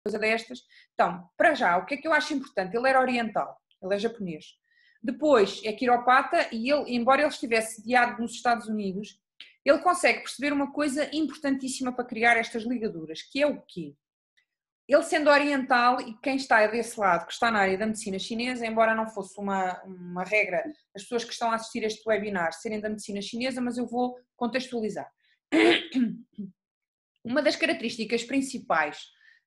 coisa destas. Então, para já, o que é que eu acho importante? Ele era oriental, ele é japonês. Depois é quiropata e ele, embora ele estivesse sediado nos Estados Unidos, ele consegue perceber uma coisa importantíssima para criar estas ligaduras, que é o quê? Ele sendo oriental e quem está desse lado, que está na área da medicina chinesa, embora não fosse uma regra as pessoas que estão a assistir a este webinar serem da medicina chinesa, mas eu vou contextualizar. Uma das características principais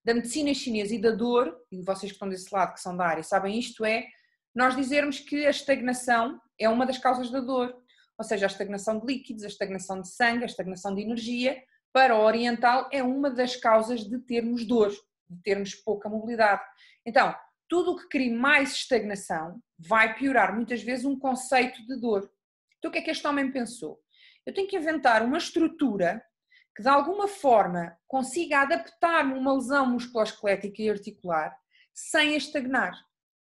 da medicina chinesa e da dor, e vocês que estão desse lado, que são da área, sabem isto, é nós dizermos que a estagnação é uma das causas da dor, ou seja, a estagnação de líquidos, a estagnação de sangue, a estagnação de energia, para o oriental é uma das causas de termos dor, de termos pouca mobilidade. Então, tudo o que cria mais estagnação vai piorar muitas vezes um conceito de dor. Então, o que é que este homem pensou? Eu tenho que inventar uma estrutura que de alguma forma consiga adaptar-me a uma lesão musculoesquelética e articular sem estagnar,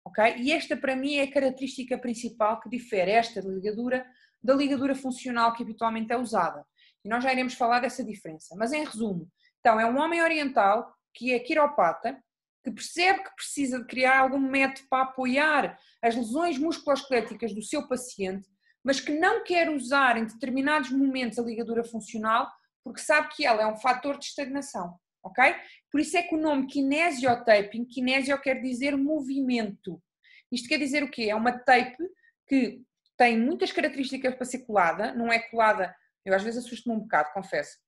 ok? E esta para mim é a característica principal que difere esta ligadura da ligadura funcional que habitualmente é usada. E nós já iremos falar dessa diferença. Mas em resumo, então é um homem oriental que é quiropata, que percebe que precisa de criar algum método para apoiar as lesões musculoesqueléticas do seu paciente, mas que não quer usar em determinados momentos a ligadura funcional porque sabe que ela é um fator de estagnação, ok? Por isso é que o nome kinesiotaping, kinesio quer dizer movimento. Isto quer dizer o quê? É uma tape que tem muitas características para ser colada, não é colada, eu às vezes assusto-me um bocado, confesso,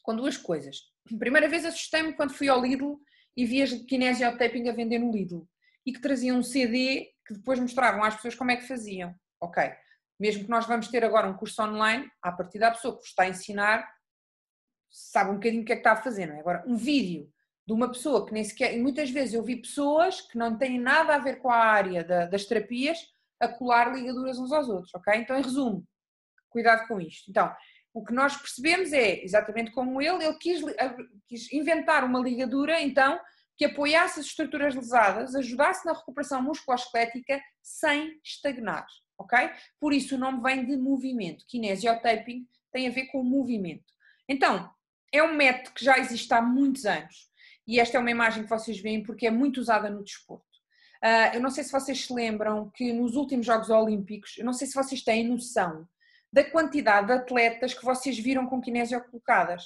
com duas coisas. A primeira vez assustei-me quando fui ao Lidl e vi as kinesiotaping a vender no Lidl e que traziam um CD que depois mostravam às pessoas como é que faziam, ok? Mesmo que nós vamos ter agora um curso online, à partida da pessoa que vos está a ensinar sabe um bocadinho o que é que está a fazer, não é? Agora, um vídeo de uma pessoa que nem sequer... E muitas vezes eu vi pessoas que não têm nada a ver com a área das terapias a colar ligaduras uns aos outros, ok? Então, em resumo, cuidado com isto. Então, o que nós percebemos é, exatamente como ele quis inventar uma ligadura, então, que apoiasse as estruturas lesadas, ajudasse na recuperação musculoesquelética sem estagnar, ok? Por isso o nome vem de movimento. Kinesiotaping tem a ver com o movimento. Então, é um método que já existe há muitos anos e esta é uma imagem que vocês veem porque é muito usada no desporto. Eu não sei se vocês se lembram que nos últimos Jogos Olímpicos, eu não sei se vocês têm noção da quantidade de atletas que vocês viram com kinésio colocadas.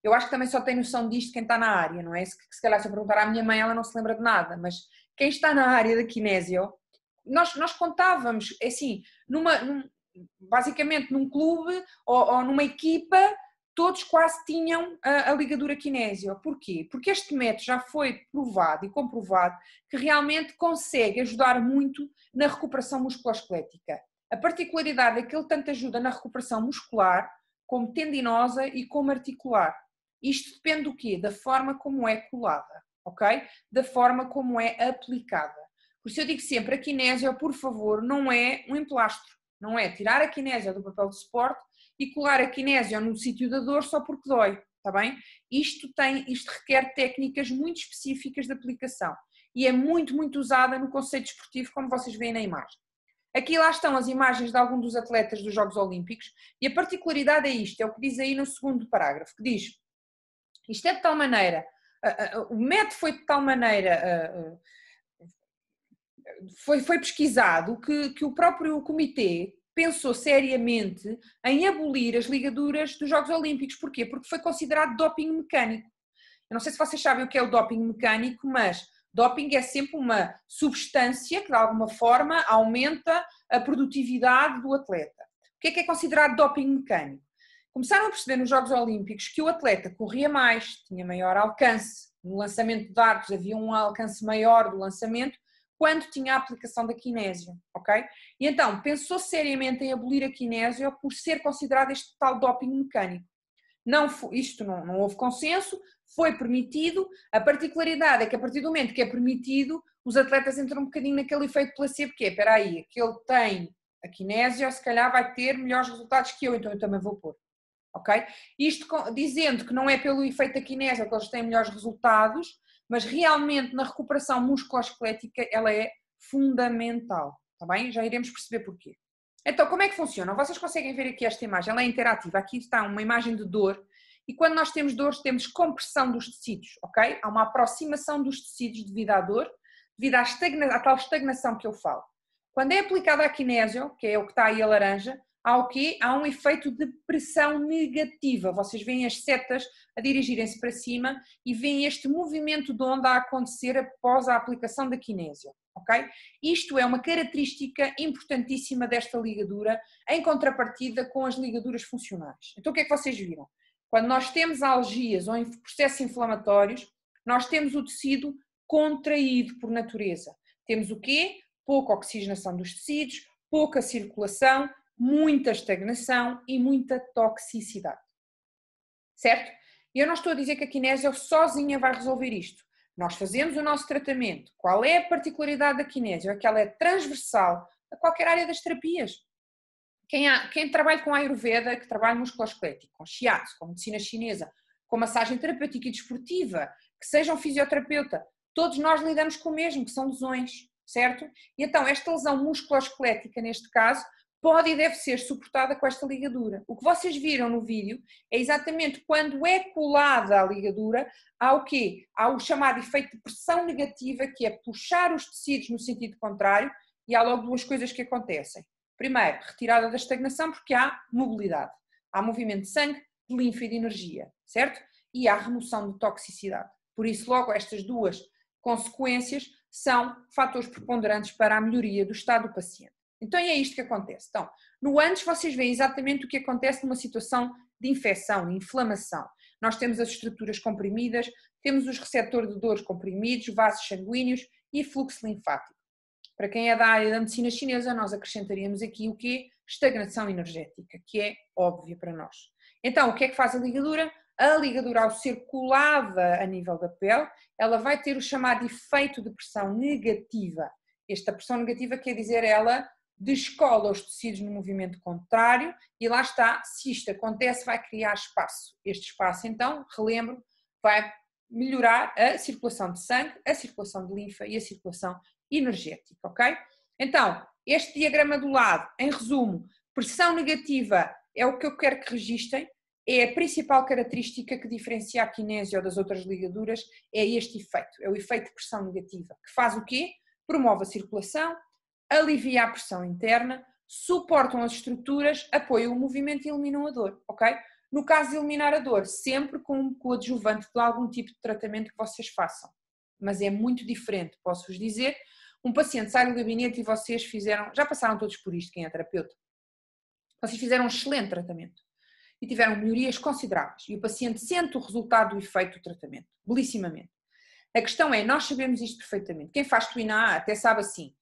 Eu acho que também só tem noção disto quem está na área, não é? Se calhar se eu perguntar à minha mãe ela não se lembra de nada, mas quem está na área da kinésio, nós contávamos, assim, basicamente num clube ou numa equipa, todos quase tinham a ligadura kinésio. Porquê? Porque este método já foi provado e comprovado que realmente consegue ajudar muito na recuperação musculoesquelética. A particularidade é que ele tanto ajuda na recuperação muscular, como tendinosa e como articular. Isto depende do quê? Da forma como é colada, ok? Da forma como é aplicada. Por isso eu digo sempre, a kinésio, por favor, não é um emplastro. Não é tirar a kinésio do papel de suporte e colar a kinésio no sítio da dor só porque dói, está bem? Isto requer técnicas muito específicas de aplicação e é muito, muito usada no conceito esportivo, como vocês veem na imagem. Aqui lá estão as imagens de alguns dos atletas dos Jogos Olímpicos e a particularidade é isto, é o que diz aí no segundo parágrafo, que diz, isto é de tal maneira, o método foi de tal maneira, foi pesquisado que o próprio comitê pensou seriamente em abolir as ligaduras dos Jogos Olímpicos. Porquê? Porque foi considerado doping mecânico. Eu não sei se vocês sabem o que é o doping mecânico, mas doping é sempre uma substância que de alguma forma aumenta a produtividade do atleta. O que é considerado doping mecânico? Começaram a perceber nos Jogos Olímpicos que o atleta corria mais, tinha maior alcance. No lançamento de dardos havia um alcance maior do lançamento, quando tinha a aplicação da kinésio, ok? E então, pensou seriamente em abolir a kinésio por ser considerado este tal doping mecânico. Isto não houve consenso, foi permitido, a particularidade é que a partir do momento que é permitido, os atletas entram um bocadinho naquele efeito placebo, que é, espera aí, que ele tem a kinésio, se calhar vai ter melhores resultados que eu, então eu também vou pôr, ok? Isto dizendo que não é pelo efeito da kinésio que eles têm melhores resultados, mas realmente na recuperação musculoesquelética ela é fundamental, está bem? Já iremos perceber porquê. Então, como é que funciona? Vocês conseguem ver aqui esta imagem, ela é interativa, aqui está uma imagem de dor e quando nós temos dores temos compressão dos tecidos, ok? Há uma aproximação dos tecidos devido à dor, devido à tal estagnação que eu falo. Quando é aplicada a kinésio, que é o que está aí a laranja, há o quê? Há um efeito de pressão negativa. Vocês veem as setas a dirigirem-se para cima e veem este movimento de onda a acontecer após a aplicação da kinésio, ok? Isto é uma característica importantíssima desta ligadura, em contrapartida com as ligaduras funcionais. Então o que é que vocês viram? Quando nós temos algias ou processos inflamatórios, nós temos o tecido contraído por natureza. Temos o quê? Pouca oxigenação dos tecidos, pouca circulação, muita estagnação e muita toxicidade. Certo? Eu não estou a dizer que a kinésio sozinha vai resolver isto. Nós fazemos o nosso tratamento. Qual é a particularidade da kinésio? É que ela é transversal a qualquer área das terapias. Quem trabalha com Ayurveda, que trabalha musculoesquelético, com shiatsu, com medicina chinesa, com massagem terapêutica e desportiva, que seja um fisioterapeuta, todos nós lidamos com o mesmo, que são lesões, certo? E então esta lesão musculoesquelética, neste caso, pode e deve ser suportada com esta ligadura. O que vocês viram no vídeo é exatamente quando é colada a ligadura, há o quê? Há o chamado efeito de pressão negativa, que é puxar os tecidos no sentido contrário, e há logo duas coisas que acontecem. Primeiro, retirada da estagnação, porque há mobilidade. Há movimento de sangue, de linfa e de energia, certo? E há remoção de toxicidade. Por isso, logo, estas duas consequências são fatores preponderantes para a melhoria do estado do paciente. Então é isto que acontece. Então, no antes vocês veem exatamente o que acontece numa situação de infecção, de inflamação. Nós temos as estruturas comprimidas, temos os receptores de dores comprimidos, vasos sanguíneos e fluxo linfático. Para quem é da área da medicina chinesa, nós acrescentaríamos aqui o quê? Estagnação energética, que é óbvia para nós. Então, o que é que faz a ligadura? A ligadura, ao ser colada a nível da pele, ela vai ter o chamado efeito de pressão negativa. Esta pressão negativa quer dizer ela descola os tecidos no movimento contrário e lá está, se isto acontece, vai criar espaço. Este espaço, então, relembro, vai melhorar a circulação de sangue, a circulação de linfa e a circulação energética, ok? Então, este diagrama do lado, em resumo, pressão negativa é o que eu quero que registrem, é a principal característica que diferencia a kinésio das outras ligaduras, é este efeito, é o efeito de pressão negativa, que faz o quê? Promove a circulação, alivia a pressão interna, suportam as estruturas, apoiam o movimento e eliminam a dor, ok? No caso de eliminar a dor, sempre com um coadjuvante de algum tipo de tratamento que vocês façam. Mas é muito diferente, posso-vos dizer, um paciente sai do gabinete e vocês fizeram, já passaram todos por isto, quem é terapeuta, vocês fizeram um excelente tratamento e tiveram melhorias consideráveis e o paciente sente o resultado do efeito do tratamento, belissimamente. A questão é, nós sabemos isto perfeitamente, quem faz Twin-A até sabe assim.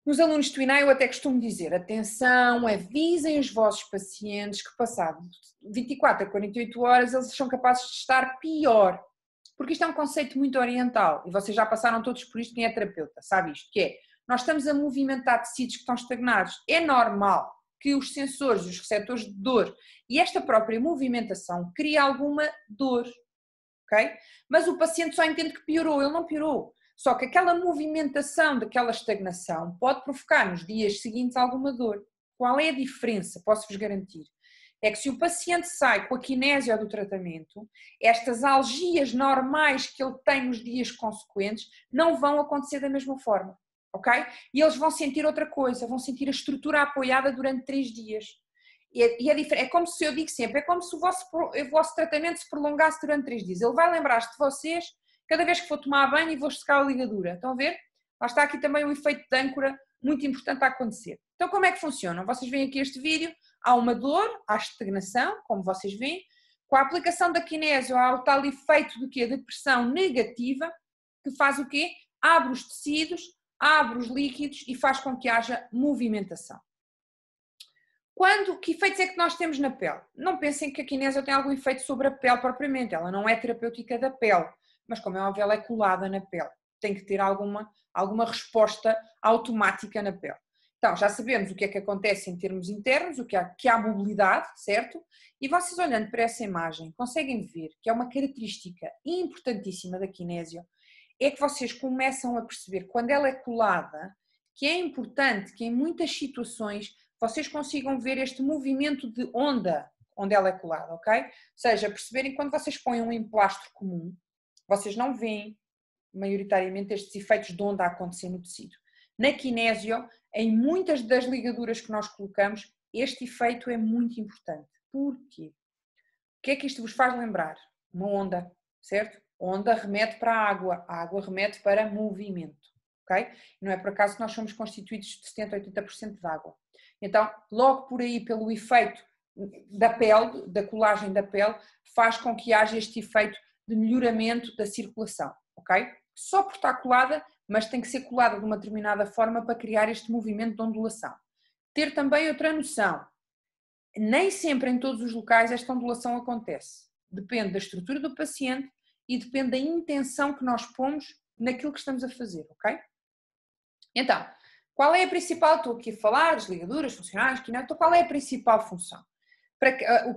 Nos alunos de Twin-A eu até costumo dizer, atenção, avisem os vossos pacientes que passado 24 a 48 horas eles são capazes de estar pior. Porque isto é um conceito muito oriental e vocês já passaram todos por isto, quem é terapeuta sabe isto, que é, nós estamos a movimentar tecidos que estão estagnados, é normal que os sensores, os receptores de dor e esta própria movimentação crie alguma dor, ok? Mas o paciente só entende que piorou, ele não piorou, só que aquela movimentação daquela estagnação pode provocar nos dias seguintes alguma dor. Qual é a diferença? Posso-vos garantir. É que se o paciente sai com a kinésia do tratamento, estas algias normais que ele tem nos dias consequentes não vão acontecer da mesma forma, ok? E eles vão sentir outra coisa, vão sentir a estrutura apoiada durante 3 dias. É como se, eu digo sempre, é como se o vosso tratamento se prolongasse durante 3 dias. Ele vai lembrar-se de vocês cada vez que for tomar banho e vou secar a ligadura. Estão a ver? Lá está aqui também um efeito de âncora muito importante a acontecer. Então como é que funciona? Vocês veem aqui este vídeo, há uma dor, há estagnação, como vocês veem, com a aplicação da kinésio há o tal efeito do quê? De pressão negativa, que faz o quê? Abre os tecidos, abre os líquidos e faz com que haja movimentação. Que efeitos é que nós temos na pele? Não pensem que a kinésio tem algum efeito sobre a pele propriamente, ela não é terapêutica da pele, mas como é óbvio ela é colada na pele, tem que ter alguma resposta automática na pele. Então, já sabemos o que é que acontece em termos internos, que há mobilidade, certo? E vocês olhando para essa imagem conseguem ver que é uma característica importantíssima da kinésio, é que vocês começam a perceber quando ela é colada, que é importante que em muitas situações vocês consigam ver este movimento de onda onde ela é colada, ok? Ou seja, perceberem que quando vocês põem um emplastro comum, vocês não veem maioritariamente estes efeitos de onda a acontecer no tecido. Na kinésio, em muitas das ligaduras que nós colocamos, este efeito é muito importante. Porquê? O que é que isto vos faz lembrar? Uma onda, certo? Onda remete para a água remete para movimento, ok? Não é por acaso que nós somos constituídos de 70% a 80% de água. Então, logo por aí, pelo efeito da pele, da colagem da pele, faz com que haja este efeito de melhoramento da circulação, ok? Só por estar colada, mas tem que ser colada de uma determinada forma para criar este movimento de ondulação. Ter também outra noção, nem sempre em todos os locais esta ondulação acontece. Depende da estrutura do paciente e depende da intenção que nós pomos naquilo que estamos a fazer, ok? Então, qual é a principal, estou aqui a falar das ligaduras funcionais, então qual é a principal função? O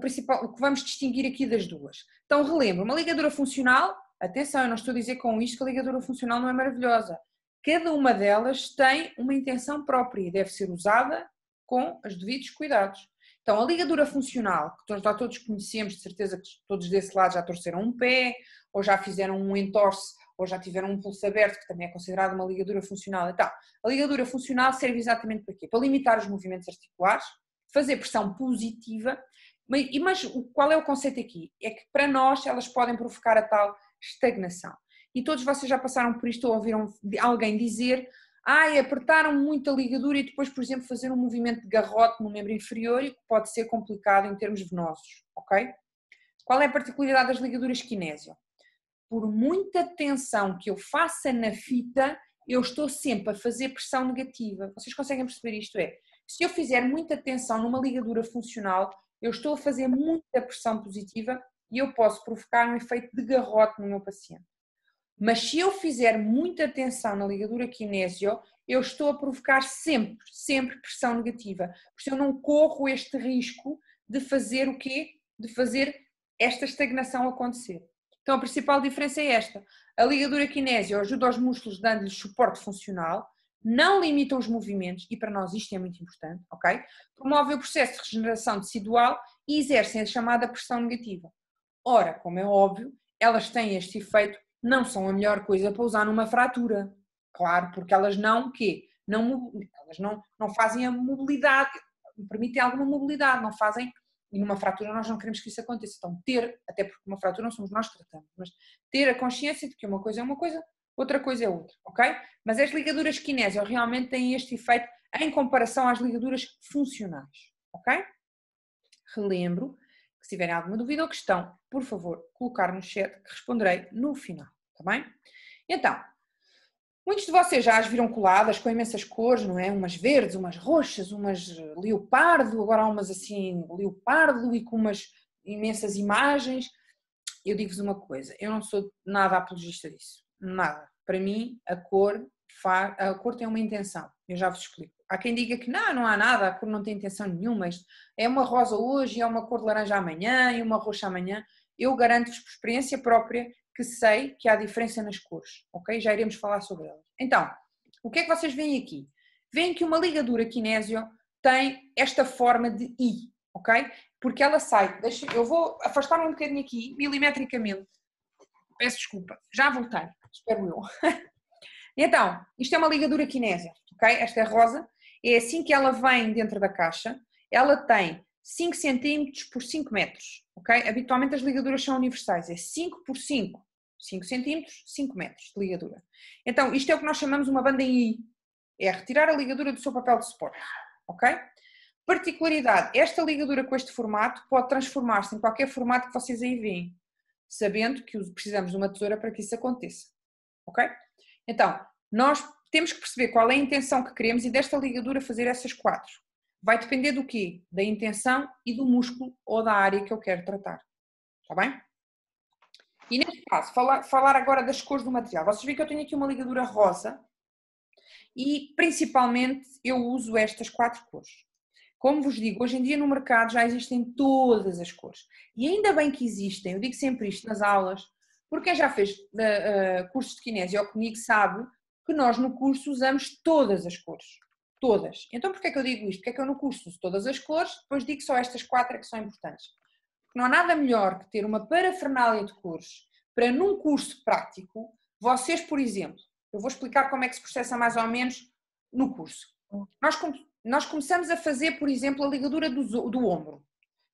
que vamos distinguir aqui das duas. Então, relembro, uma ligadura funcional, atenção, eu não estou a dizer com isto que a ligadura funcional não é maravilhosa. Cada uma delas tem uma intenção própria e deve ser usada com os devidos cuidados. Então, a ligadura funcional, que já todos conhecemos, de certeza que todos desse lado já torceram um pé, ou já fizeram um entorse, ou já tiveram um pulso aberto, que também é considerado uma ligadura funcional. Então, a ligadura funcional serve exatamente para quê? Para limitar os movimentos articulares, fazer pressão positiva, mas qual é o conceito aqui? É que para nós elas podem provocar a tal estagnação. E todos vocês já passaram por isto ou ouviram alguém dizer: apertaram muito a ligadura e depois, por exemplo, fazer um movimento de garrote no membro inferior, e que pode ser complicado em termos venosos, ok? Qual é a particularidade das ligaduras kinésio? Por muita tensão que eu faça na fita, eu estou sempre a fazer pressão negativa. Vocês conseguem perceber isto? Se eu fizer muita tensão numa ligadura funcional, eu estou a fazer muita pressão positiva e eu posso provocar um efeito de garrote no meu paciente. Mas se eu fizer muita tensão na ligadura kinésio, eu estou a provocar sempre pressão negativa. Por isso eu não corro este risco de fazer o quê? De fazer esta estagnação acontecer. Então a principal diferença é esta. A ligadura kinésio ajuda os músculos dando-lhes suporte funcional, não limita os movimentos, e para nós isto é muito importante, ok? Promove o processo de regeneração tecidual e exercem a chamada pressão negativa. Ora, como é óbvio, elas têm este efeito, não são a melhor coisa para usar numa fratura. Claro, porque elas elas não fazem a mobilidade, permitem alguma mobilidade, não fazem, e numa fratura nós não queremos que isso aconteça. Então até porque uma fratura não somos nós que tratamos, mas ter a consciência de que uma coisa é uma coisa, outra coisa é outra, ok? Mas as ligaduras kinésio realmente têm este efeito em comparação às ligaduras funcionais, ok? Relembro que se tiverem alguma dúvida ou questão, por favor, colocar no chat que responderei no final, está bem? Então, muitos de vocês já as viram coladas com imensas cores, não é? Umas verdes, umas roxas, umas leopardo, agora há umas assim, leopardo e com umas imensas imagens. Eu digo-vos uma coisa, eu não sou nada apologista disso, nada. Para mim, a cor tem uma intenção, eu já vos explico. Há quem diga que não há nada, a cor não tem intenção nenhuma, é uma rosa hoje, é uma cor de laranja amanhã e uma roxa amanhã. Eu garanto-vos por experiência própria que sei que há diferença nas cores, ok? Já iremos falar sobre elas. Então, o que é que vocês veem aqui? Veem que uma ligadura kinésio tem esta forma de I, ok? Porque ela sai, eu vou afastar-me um bocadinho aqui, milimetricamente, peço desculpa, já voltei, espero eu. Então, isto é uma ligadura kinésio, ok? Esta é rosa, é assim que ela vem dentro da caixa, ela tem 5 cm por 5 metros, ok? Habitualmente as ligaduras são universais, é 5 por 5, 5 cm, 5 metros de ligadura. Então, isto é o que nós chamamos uma banda em I, é retirar a ligadura do seu papel de suporte, ok? Particularidade, esta ligadura com este formato pode transformar-se em qualquer formato que vocês aí veem, sabendo que precisamos de uma tesoura para que isso aconteça, ok? Então, nós temos que perceber qual é a intenção que queremos e desta ligadura fazer essas 4. Vai depender do quê? Da intenção e do músculo ou da área que eu quero tratar, está bem? E neste caso, falar agora das cores do material. Vocês veem que eu tenho aqui uma ligadura rosa e principalmente eu uso estas 4 cores. Como vos digo, hoje em dia no mercado já existem todas as cores. E ainda bem que existem, eu digo sempre isto nas aulas, porque quem já fez cursos de kinésio comigo sabe que nós no curso usamos todas as cores. Todas. Então porquê é que eu digo isto? Porque é que eu no curso uso todas as cores, depois digo só estas 4 é que são importantes. Porque não há nada melhor que ter uma parafernália de cores para num curso prático, vocês, por exemplo, eu vou explicar como é que se processa mais ou menos no curso. Nós começamos a fazer, por exemplo, a ligadura do ombro.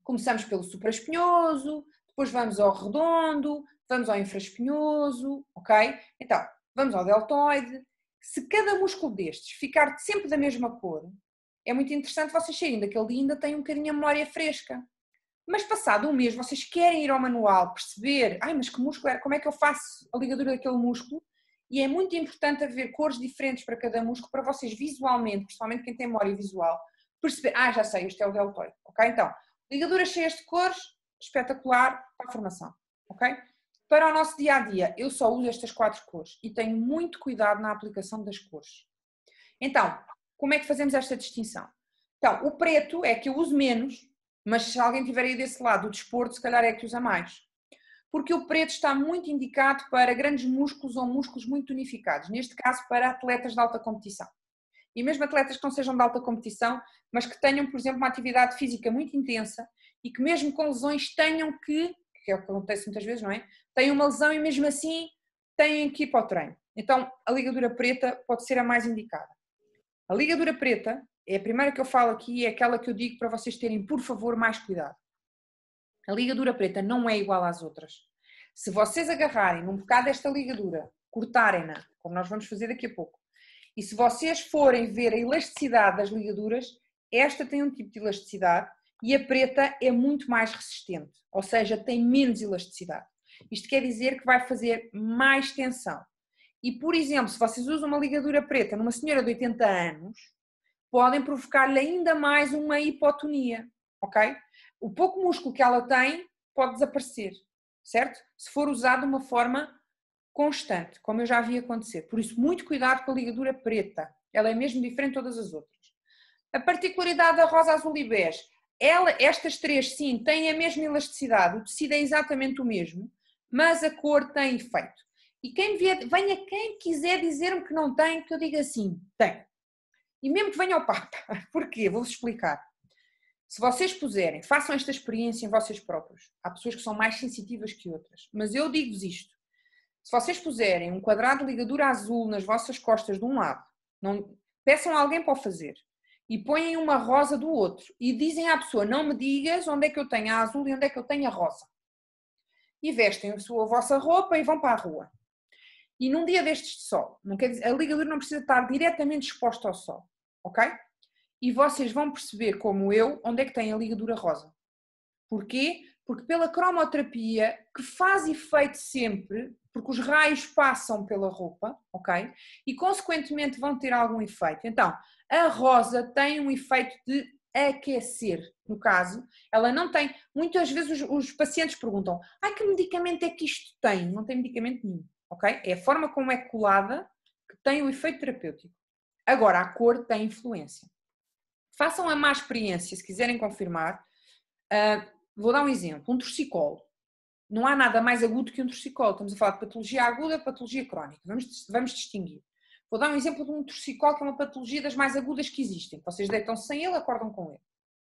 Começamos pelo supraespinhoso, depois vamos ao redondo, vamos ao infraespinhoso, ok? Então, vamos ao deltoide. Se cada músculo destes ficar sempre da mesma cor, é muito interessante vocês saírem daquele dia e ainda têm um bocadinho a memória fresca. Mas passado um mês, vocês querem ir ao manual, perceber, mas que músculo é, como é que eu faço a ligadura daquele músculo? E é muito importante haver cores diferentes para cada músculo, para vocês visualmente, principalmente quem tem memória visual, perceber, já sei, este é o deltoide, ok? Então, ligaduras cheias de cores, espetacular para a formação, ok? Para o nosso dia-a-dia, eu só uso estas 4 cores e tenho muito cuidado na aplicação das cores. Então, como é que fazemos esta distinção? Então, o preto é que eu uso menos, mas se alguém tiver aí desse lado do desporto, se calhar é que usa mais. Porque o preto está muito indicado para grandes músculos ou músculos muito tonificados, neste caso para atletas de alta competição. E mesmo atletas que não sejam de alta competição, mas que tenham, por exemplo, uma atividade física muito intensa e que mesmo com lesões tenham que é o que acontece muitas vezes, não é? Têm uma lesão e mesmo assim têm que ir para o treino. Então a ligadura preta pode ser a mais indicada. A ligadura preta é a primeira que eu falo aqui, é aquela que eu digo para vocês terem, por favor, mais cuidado. A ligadura preta não é igual às outras. Se vocês agarrarem num bocado desta ligadura, cortarem-na, como nós vamos fazer daqui a pouco, e se vocês forem ver a elasticidade das ligaduras, esta tem um tipo de elasticidade e a preta é muito mais resistente, ou seja, tem menos elasticidade. Isto quer dizer que vai fazer mais tensão. E, por exemplo, se vocês usam uma ligadura preta numa senhora de 80 anos, podem provocar-lhe ainda mais uma hipotonia, ok? O pouco músculo que ela tem pode desaparecer, certo? Se for usado de uma forma constante, como eu já vi acontecer. Por isso, muito cuidado com a ligadura preta. Ela é mesmo diferente de todas as outras. A particularidade da rosa, azul e bege. Estas 3, sim, têm a mesma elasticidade. O tecido é exatamente o mesmo, mas a cor tem efeito. E venha quem quiser dizer-me que não tem, que eu diga assim, tem. E mesmo que venha ao Papa. Porquê? Vou-vos explicar. Se vocês puserem, façam esta experiência em vocês próprios. Há pessoas que são mais sensitivas que outras. Mas eu digo-vos isto. Se vocês puserem um quadrado de ligadura azul nas vossas costas de um lado, peçam a alguém para o fazer, e põem uma rosa do outro, e dizem à pessoa, não me digas onde é que eu tenho a azul e onde é que eu tenho a rosa. E vestem a vossa roupa e vão para a rua. E num dia destes de sol, não quer dizer, a ligadura não precisa estar diretamente exposta ao sol, ok? E vocês vão perceber, como eu, onde é que tem a ligadura rosa. Porquê? Porque pela cromoterapia, que faz efeito sempre, porque os raios passam pela roupa, ok? E consequentemente vão ter algum efeito. Então, a rosa tem um efeito de aquecer, no caso. Ela não tem, muitas vezes os pacientes perguntam, que medicamento é que isto tem? Não tem medicamento nenhum, ok? É a forma como é colada que tem o efeito terapêutico. Agora, a cor tem influência. Façam a má experiência, se quiserem confirmar. Vou dar um exemplo, um torcicolo. Não há nada mais agudo que um torcicolo. Estamos a falar de patologia aguda, patologia crónica. Vamos distinguir. Vou dar um exemplo de um torcicolo que é uma patologia das mais agudas que existem. Vocês deitam-se sem ele, acordam com ele.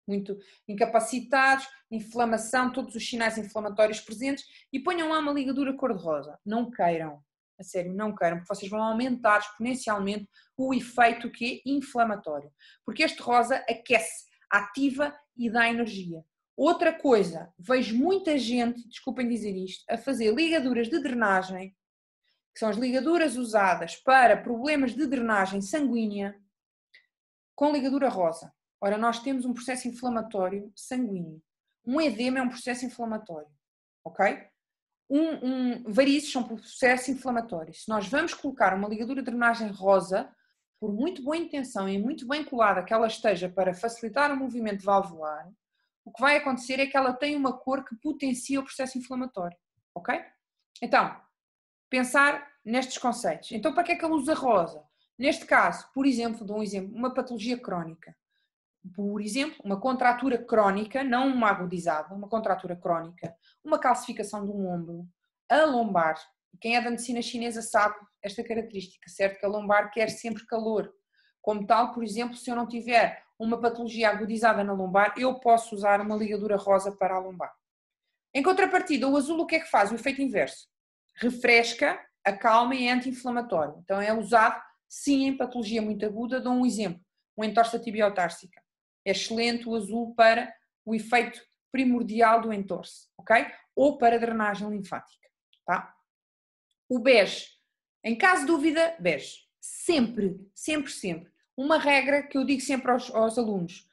Muito incapacitados, inflamação, todos os sinais inflamatórios presentes e ponham lá uma ligadura cor-de-rosa. Não queiram. A sério, não queiram, porque vocês vão aumentar exponencialmente o efeito que é inflamatório. Porque este rosa aquece, ativa e dá energia. Outra coisa, vejo muita gente, desculpem dizer isto, a fazer ligaduras de drenagem, que são as ligaduras usadas para problemas de drenagem sanguínea, com ligadura rosa. Ora, nós temos um processo inflamatório sanguíneo. Um edema é um processo inflamatório, ok? Varizes são processos inflamatórios. Se nós vamos colocar uma ligadura de drenagem rosa, por muito boa intenção e muito bem colada que ela esteja para facilitar o movimento valvular, o que vai acontecer é que ela tem uma cor que potencia o processo inflamatório, ok? Então, pensar nestes conceitos. Então, para que é que ela usa rosa? Neste caso, por exemplo, dou um exemplo, uma patologia crónica. Por exemplo, uma contratura crónica, não uma agudizada, uma contratura crónica, uma calcificação de um ombro, a lombar. Quem é da medicina chinesa sabe esta característica, certo? Que a lombar quer sempre calor. Como tal, por exemplo, se eu não tiver uma patologia agudizada na lombar, eu posso usar uma ligadura rosa para a lombar. Em contrapartida, o azul o que é que faz? O efeito inverso. Refresca, acalma e é anti-inflamatório. Então é usado sim em patologia muito aguda. Dou um exemplo, uma entorse tibiotársica. É excelente o azul para o efeito primordial do entorse, ok? Ou para drenagem linfática, tá? O bege, em caso de dúvida, bege. Sempre, sempre, sempre. Uma regra que eu digo sempre aos alunos.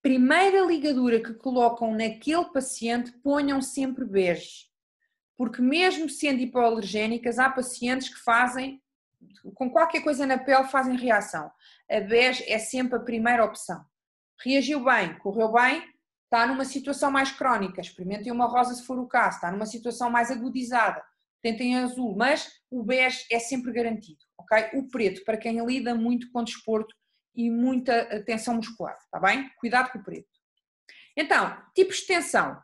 Primeira ligadura que colocam naquele paciente, ponham sempre bege. Porque mesmo sendo hipoalergénicas, há pacientes que fazem, com qualquer coisa na pele, fazem reação. A bege é sempre a primeira opção. Reagiu bem, correu bem, está numa situação mais crónica, experimentem uma rosa se for o caso, está numa situação mais agudizada, tentem azul, mas o bege é sempre garantido, ok? O preto, para quem lida muito com desporto e muita tensão muscular, está bem? Cuidado com o preto. Então, tipos de tensão.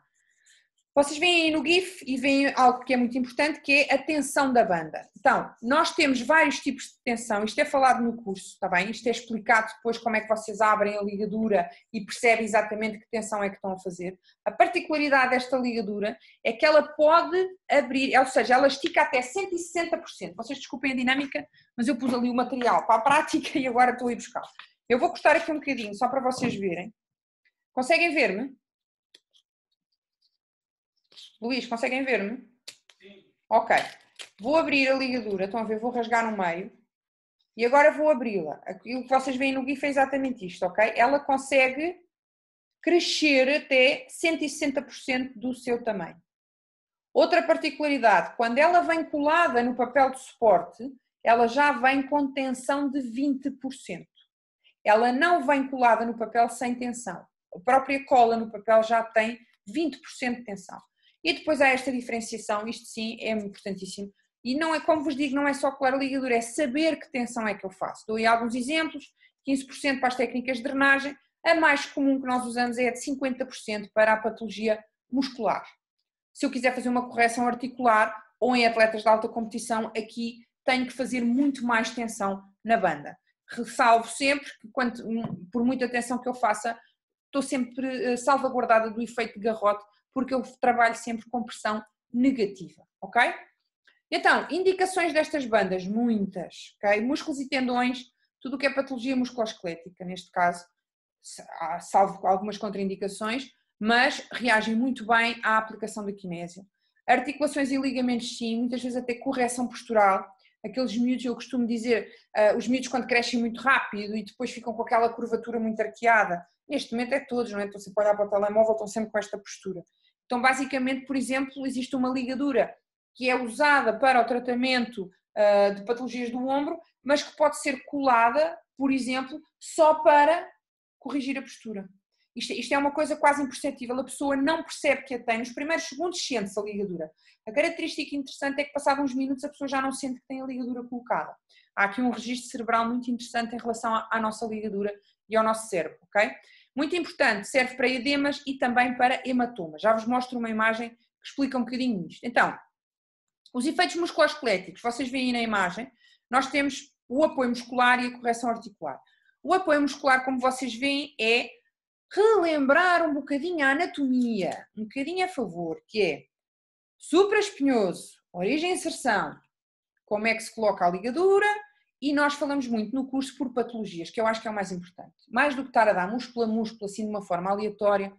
Vocês veem aí no GIF e veem algo que é muito importante, que é a tensão da banda. Então, nós temos vários tipos de tensão, isto é falado no curso, está bem? Isto é explicado depois como é que vocês abrem a ligadura e percebem exatamente que tensão é que estão a fazer. A particularidade desta ligadura é que ela pode abrir, ou seja, ela estica até 160%. Vocês desculpem a dinâmica, mas eu pus ali o material para a prática e agora estou a ir buscar. Eu vou cortar aqui um bocadinho, só para vocês verem. Conseguem ver-me? Luís, conseguem ver-me? Sim. Ok. Vou abrir a ligadura, estão a ver? Vou rasgar no meio. E agora vou abri-la. Aquilo que vocês veem no GIF é exatamente isto, ok? Ela consegue crescer até 160% do seu tamanho. Outra particularidade, quando ela vem colada no papel de suporte, ela já vem com tensão de 20%. Ela não vem colada no papel sem tensão. A própria cola no papel já tem 20% de tensão. E depois há esta diferenciação, isto sim é importantíssimo. E não é, como vos digo, não é só colar a ligadura, é saber que tensão é que eu faço. Dou aí alguns exemplos, 15% para as técnicas de drenagem, a mais comum que nós usamos é a de 50% para a patologia muscular. Se eu quiser fazer uma correção articular ou em atletas de alta competição, aqui tenho que fazer muito mais tensão na banda. Ressalvo sempre que, por muita tensão que eu faça, estou sempre salvaguardada do efeito de garrote, porque eu trabalho sempre com pressão negativa, ok? Então, indicações destas bandas, muitas, ok? Músculos e tendões, tudo o que é patologia musculoesquelética, neste caso, salvo algumas contraindicações, mas reagem muito bem à aplicação da kinésio. Articulações e ligamentos sim, muitas vezes até correção postural, aqueles miúdos, eu costumo dizer, os miúdos quando crescem muito rápido e depois ficam com aquela curvatura muito arqueada, neste momento é todos, não é? Estão sempre a olhar para o telemóvel, estão sempre com esta postura. Então, basicamente, por exemplo, existe uma ligadura que é usada para o tratamento de patologias do ombro, mas que pode ser colada, por exemplo, só para corrigir a postura. Isto é uma coisa quase imperceptível, a pessoa não percebe que a tem, nos primeiros segundos sente-se a ligadura. A característica interessante é que passados uns minutos a pessoa já não sente que tem a ligadura colocada. Há aqui um registro cerebral muito interessante em relação à nossa ligadura e ao nosso cérebro, ok? Muito importante, serve para edemas e também para hematomas. Já vos mostro uma imagem que explica um bocadinho isto. Então, os efeitos musculoesqueléticos, vocês veem aí na imagem, nós temos o apoio muscular e a correção articular. O apoio muscular, como vocês veem, é relembrar um bocadinho a anatomia, um bocadinho a favor, que é supraespinhoso, origem e inserção, como é que se coloca a ligadura, e nós falamos muito no curso por patologias, que eu acho que é o mais importante. Mais do que estar a dar músculo a músculo, assim de uma forma aleatória.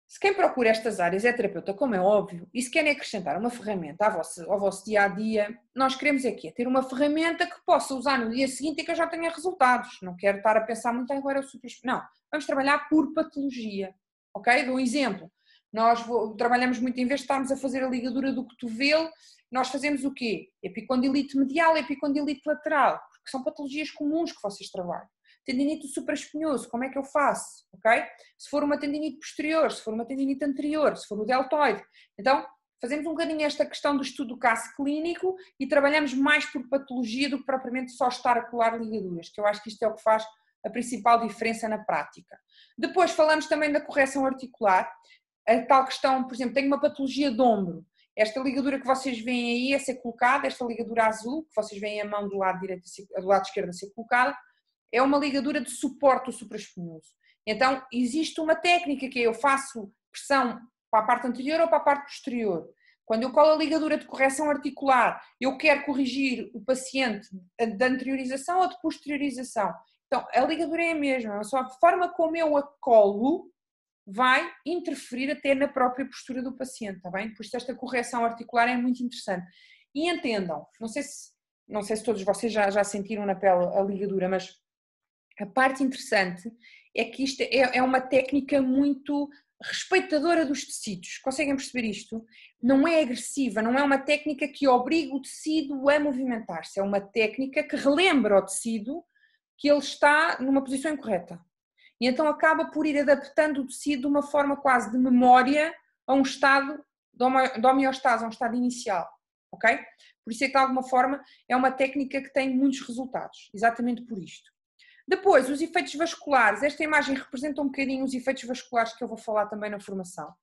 Se quem procura estas áreas é terapeuta, como é óbvio, e se querem acrescentar uma ferramenta ao vosso dia-a-dia, nós queremos é quê? Ter uma ferramenta que possa usar no dia seguinte e que eu já tenha resultados. Não quero estar a pensar muito agora super... Não, vamos trabalhar por patologia, ok? Dou um exemplo. Nós trabalhamos muito, em vez de estarmos a fazer a ligadura do cotovelo, nós fazemos o quê? Epicondilite medial e epicondilite lateral, porque são patologias comuns que vocês trabalham. Tendinite supraespinhoso, como é que eu faço? Ok? Se for uma tendinite posterior, se for uma tendinite anterior, se for o deltoide. Então, fazemos um bocadinho esta questão do estudo do caso clínico e trabalhamos mais por patologia do que propriamente só estar a colar ligaduras, que eu acho que isto é o que faz a principal diferença na prática. Depois falamos também da correção articular, a tal questão, por exemplo, tenho uma patologia de ombro. Esta ligadura que vocês veem aí a ser colocada, esta ligadura azul, que vocês veem a mão do lado direito, do lado esquerdo a ser colocada, é uma ligadura de suporte ao supraespinhoso. Então, existe uma técnica que eu faço pressão para a parte anterior ou para a parte posterior. Quando eu colo a ligadura de correção articular, eu quero corrigir o paciente de anteriorização ou de posteriorização. Então, a ligadura é a mesma, só a forma como eu a colo vai interferir até na própria postura do paciente, está bem? Por isso esta correção articular é muito interessante. E entendam, não sei se todos vocês já sentiram na pele a ligadura, mas a parte interessante é que isto é uma técnica muito respeitadora dos tecidos. Conseguem perceber isto? Não é agressiva, não é uma técnica que obriga o tecido a movimentar-se, é uma técnica que relembra ao tecido que ele está numa posição incorreta. E então acaba por ir adaptando o tecido de uma forma quase de memória a um estado de homeostase, a um estado inicial, ok? Por isso é que de alguma forma é uma técnica que tem muitos resultados, exatamente por isto. Depois, os efeitos vasculares. Esta imagem representa um bocadinho os efeitos vasculares que eu vou falar também na formação.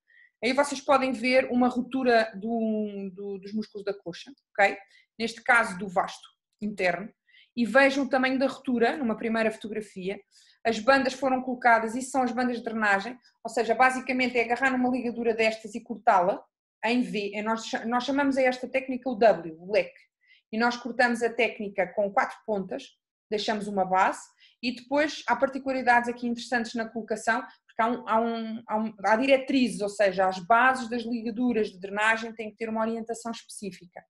Aí vocês podem ver uma ruptura dos músculos da coxa, ok? Neste caso do vasto interno. E vejam o tamanho da ruptura numa primeira fotografia. As bandas foram colocadas, isso são as bandas de drenagem, ou seja, basicamente é agarrar numa ligadura destas e cortá-la em V. Nós chamamos a esta técnica o W, o leque. E nós cortamos a técnica com 4 pontas, deixamos uma base e depois há particularidades aqui interessantes na colocação, porque há diretrizes, ou seja, as bases das ligaduras de drenagem têm que ter uma orientação específica.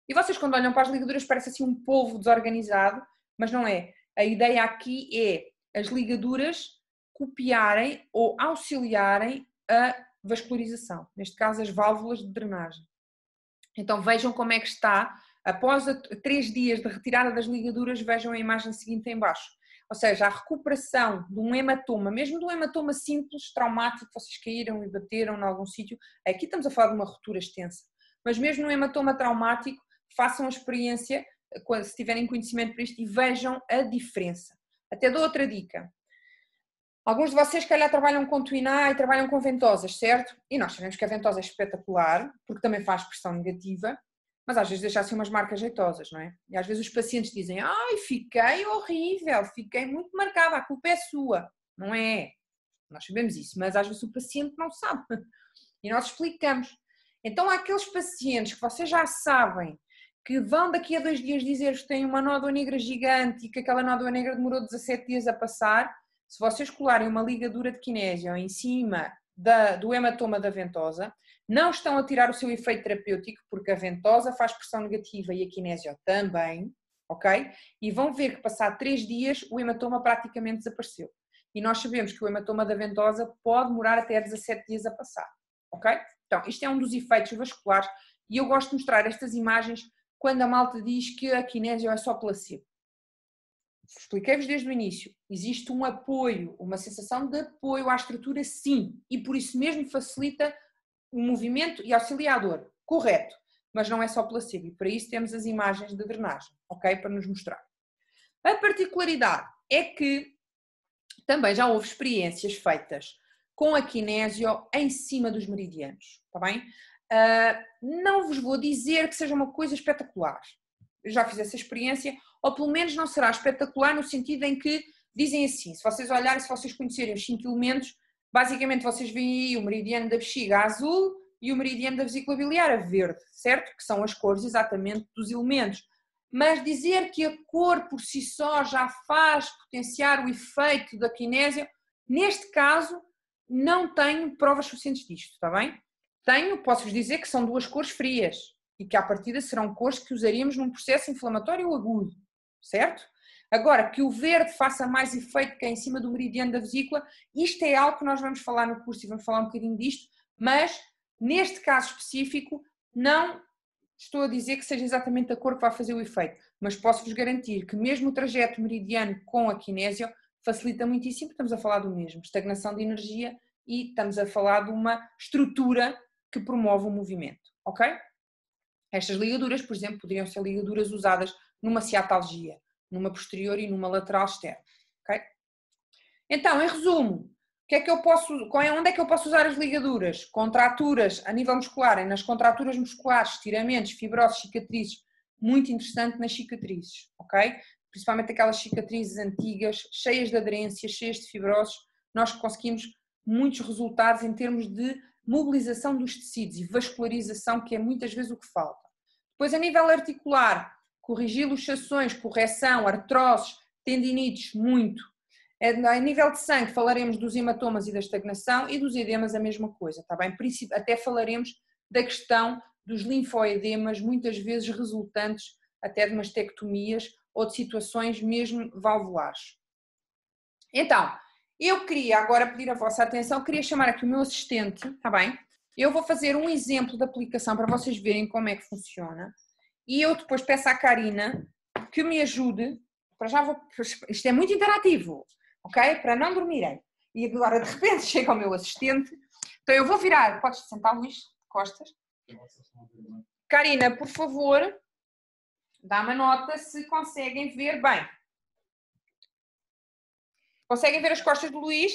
E vocês quando olham para as ligaduras parece assim um polvo desorganizado, mas não é. A ideia aqui é as ligaduras copiarem ou auxiliarem a vascularização, neste caso as válvulas de drenagem. Então vejam como é que está, após 3 dias de retirada das ligaduras, vejam a imagem seguinte em baixo. Ou seja, a recuperação de um hematoma, mesmo de um hematoma simples, traumático, vocês caíram e bateram em algum sítio, aqui estamos a falar de uma ruptura extensa, mas mesmo no hematoma traumático, façam a experiência, se tiverem conhecimento para isto, e vejam a diferença. Até dou outra dica. Alguns de vocês, se calhar, trabalham com Twiná e trabalham com ventosas, certo? E nós sabemos que a ventosa é espetacular, porque também faz pressão negativa, mas às vezes deixa assim umas marcas jeitosas, não é? E às vezes os pacientes dizem, ai, fiquei horrível, fiquei muito marcada, a culpa é sua. Não é? Nós sabemos isso, mas às vezes o paciente não sabe. E nós explicamos. Então há aqueles pacientes que vocês já sabem que vão daqui a 2 dias dizer-vos que têm uma nódoa negra gigante e que aquela nódoa negra demorou 17 dias a passar. Se vocês colarem uma ligadura de kinésio em cima do hematoma da ventosa, não estão a tirar o seu efeito terapêutico, porque a ventosa faz pressão negativa e a kinésio também, ok? E vão ver que passado 3 dias o hematoma praticamente desapareceu. E nós sabemos que o hematoma da ventosa pode demorar até 17 dias a passar, ok? Então, isto é um dos efeitos vasculares e eu gosto de mostrar estas imagens quando a malta diz que a kinésio é só placebo. Expliquei-vos desde o início, existe um apoio, uma sensação de apoio à estrutura, sim, e por isso mesmo facilita o movimento e auxilia a dor, correto, mas não é só placebo, e para isso temos as imagens de drenagem, ok? Para nos mostrar. A particularidade é que também já houve experiências feitas com a kinésio em cima dos meridianos, está bem? Não vos vou dizer que seja uma coisa espetacular, eu já fiz essa experiência, ou pelo menos não será espetacular no sentido em que dizem assim, se vocês olharem, se vocês conhecerem os 5 elementos, basicamente vocês veem aí o meridiano da bexiga azul e o meridiano da vesícula biliar a verde, certo? Que são as cores exatamente dos elementos. Mas dizer que a cor por si só já faz potenciar o efeito da kinésio, neste caso não tenho provas suficientes disto, está bem? Posso-vos dizer que são 2 cores frias e que à partida serão cores que usaríamos num processo inflamatório agudo, certo? Agora, que o verde faça mais efeito que é em cima do meridiano da vesícula, isto é algo que nós vamos falar no curso e vamos falar um bocadinho disto, mas neste caso específico não estou a dizer que seja exatamente a cor que vai fazer o efeito, mas posso-vos garantir que mesmo o trajeto meridiano com a kinésio facilita muitíssimo, estamos a falar do mesmo, estagnação de energia e estamos a falar de uma estrutura que promove o movimento, ok? Estas ligaduras, por exemplo, poderiam ser ligaduras usadas numa ciatalgia, numa posterior e numa lateral externa, ok? Então, em resumo, onde é que eu posso usar as ligaduras? Contraturas a nível muscular, nas contraturas musculares, estiramentos, fibroses, cicatrizes, muito interessante nas cicatrizes, ok? Principalmente aquelas cicatrizes antigas, cheias de aderências, cheias de fibroses, nós conseguimos muitos resultados em termos de mobilização dos tecidos e vascularização, que é muitas vezes o que falta. Depois, a nível articular, corrigir luxações, correção, artroses, tendinites, muito. A nível de sangue, falaremos dos hematomas e da estagnação, e dos edemas a mesma coisa, está bem? Até falaremos da questão dos linfoedemas, muitas vezes resultantes até de mastectomias ou de situações mesmo valvulares. Então, eu queria agora pedir a vossa atenção, queria chamar aqui o meu assistente, está bem? Eu vou fazer um exemplo de aplicação para vocês verem como é que funciona, e eu depois peço à Karina que me ajude, para já vou, isto é muito interativo, ok? Para não dormirem. E agora de repente chega o meu assistente, então eu vou virar, podes sentar, Luís, costas. Karina, por favor, dá-me a nota se conseguem ver bem. Conseguem ver as costas do Luís?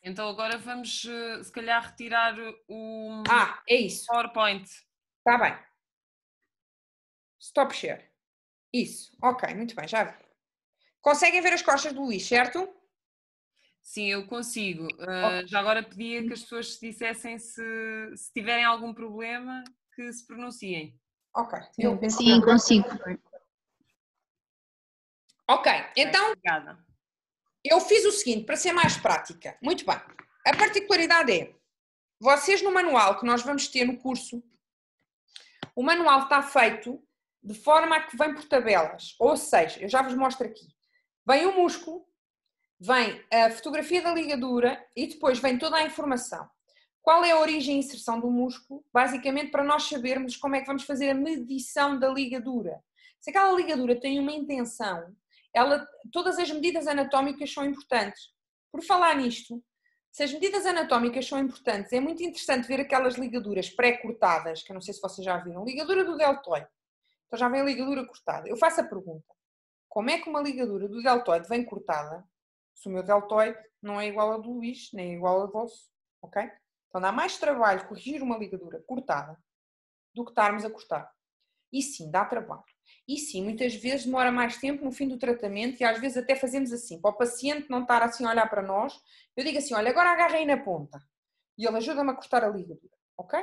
Então agora vamos, se calhar, retirar o é isso. PowerPoint. Está bem. Stop share. Isso. Ok, muito bem, já vi. Conseguem ver as costas do Luís, certo? Sim, eu consigo. Já agora pedia que as pessoas dissessem se tiverem algum problema, que se pronunciem. Ok. Sim, consigo. Ok, então Obrigada. eu fiz o seguinte, para ser mais prática. Muito bem. A particularidade é, vocês no manual que nós vamos ter no curso, o manual está feito de forma a que vem por tabelas. Ou seja, eu já vos mostro aqui. Vem o músculo, vem a fotografia da ligadura e depois vem toda a informação. Qual é a origem e inserção do músculo? Basicamente para nós sabermos como é que vamos fazer a medição da ligadura. Se aquela ligadura tem uma intenção, todas as medidas anatómicas são importantes. Por falar nisto, se as medidas anatómicas são importantes, é muito interessante ver aquelas ligaduras pré-cortadas, que eu não sei se vocês já viram, ligadura do deltoide. Então já vem a ligadura cortada. Eu faço a pergunta, como é que uma ligadura do deltoide vem cortada se o meu deltoide não é igual ao do Luís, nem é igual ao vosso, ok? Então dá mais trabalho corrigir uma ligadura cortada do que estarmos a cortar. E sim, dá trabalho. E sim, muitas vezes demora mais tempo no fim do tratamento e às vezes até fazemos assim, para o paciente não estar assim a olhar para nós, eu digo assim, olha, agora agarra aí na ponta. E ele ajuda-me a cortar a ligadura, ok?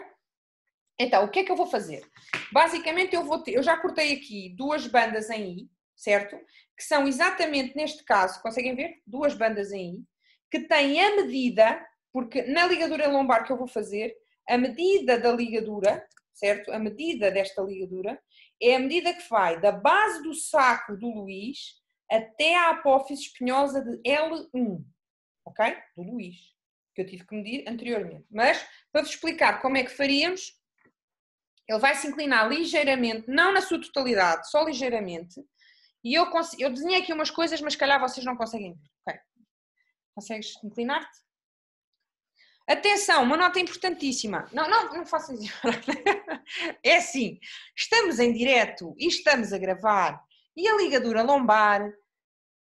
Então, o que é que eu vou fazer? Basicamente eu já cortei aqui 2 bandas em I, certo? Que são exatamente neste caso, conseguem ver? 2 bandas em I, que têm a medida, porque na ligadura lombar que eu vou fazer, a medida da ligadura, certo? A medida desta ligadura é a medida que vai da base do sacro do Luís até à apófise espinhosa de L1, ok? Do Luís, que eu tive que medir anteriormente. Mas, para vos explicar como é que faríamos, ele vai se inclinar ligeiramente, não na sua totalidade, só ligeiramente, e eu desenhei aqui umas coisas, mas se calhar vocês não conseguem ver, ok? Consegues inclinar-te? Atenção, uma nota importantíssima. Não faças isso. É assim, estamos em direto e estamos a gravar e a ligadura lombar,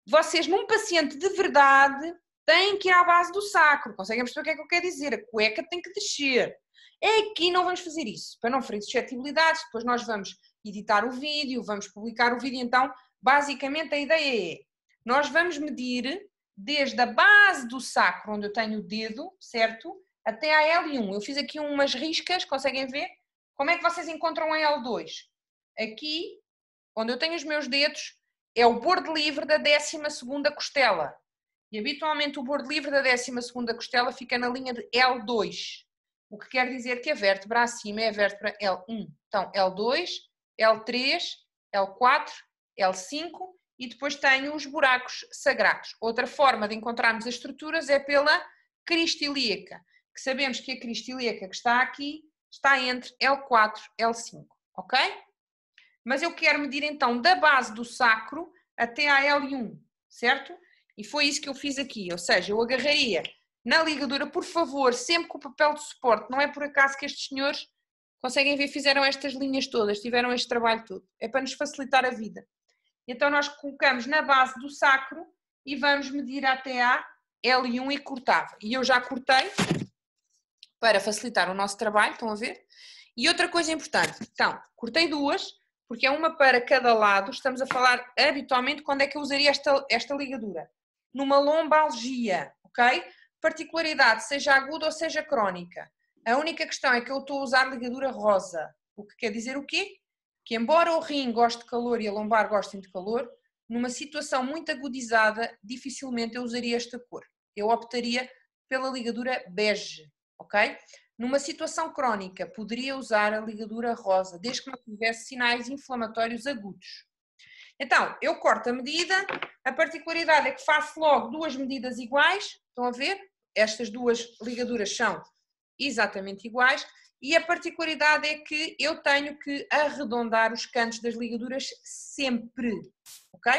vocês num paciente de verdade têm que ir à base do sacro. Conseguem perceber o que é que eu quero dizer? A cueca tem que descer. Aqui não vamos fazer isso, para não ferir suscetibilidades, depois nós vamos editar o vídeo, vamos publicar o vídeo, então basicamente a ideia é, nós vamos medir desde a base do sacro, onde eu tenho o dedo, certo? Até a L1. Eu fiz aqui umas riscas, conseguem ver? Como é que vocês encontram a L2? Aqui, onde eu tenho os meus dedos, é o bordo livre da 12ª costela. E habitualmente o bordo livre da 12ª costela fica na linha de L2. O que quer dizer que a vértebra acima é a vértebra L1. Então, L2, L3, L4, L5 e depois tenho os buracos sagrados. Outra forma de encontrarmos as estruturas é pela crista ilíaca, que sabemos que a crista ilíaca que está aqui está entre L4 e L5, ok? Mas eu quero medir então da base do sacro até à L1, certo? E foi isso que eu fiz aqui, ou seja, eu agarraria na ligadura, por favor, sempre com o papel de suporte, não é por acaso que estes senhores, conseguem ver, fizeram estas linhas todas, tiveram este trabalho todo, é para nos facilitar a vida. Então nós colocamos na base do sacro e vamos medir até a L1 e cortava. E eu já cortei para facilitar o nosso trabalho, estão a ver? E outra coisa importante, então, cortei 2, porque é uma para cada lado, estamos a falar habitualmente quando é que eu usaria esta ligadura. Numa lombalgia, ok? Particularidade, seja aguda ou seja crónica. A única questão é que eu estou a usar ligadura rosa, o que quer dizer o quê? Que embora o rim goste de calor e a lombar gostem de calor, numa situação muito agudizada, dificilmente eu usaria esta cor. Eu optaria pela ligadura bege, ok? Numa situação crónica, poderia usar a ligadura rosa, desde que não tivesse sinais inflamatórios agudos. Então, eu corto a medida, a particularidade é que faço logo duas medidas iguais, estão a ver? Estas duas ligaduras são exatamente iguais e a particularidade é que eu tenho que arredondar os cantos das ligaduras sempre, ok?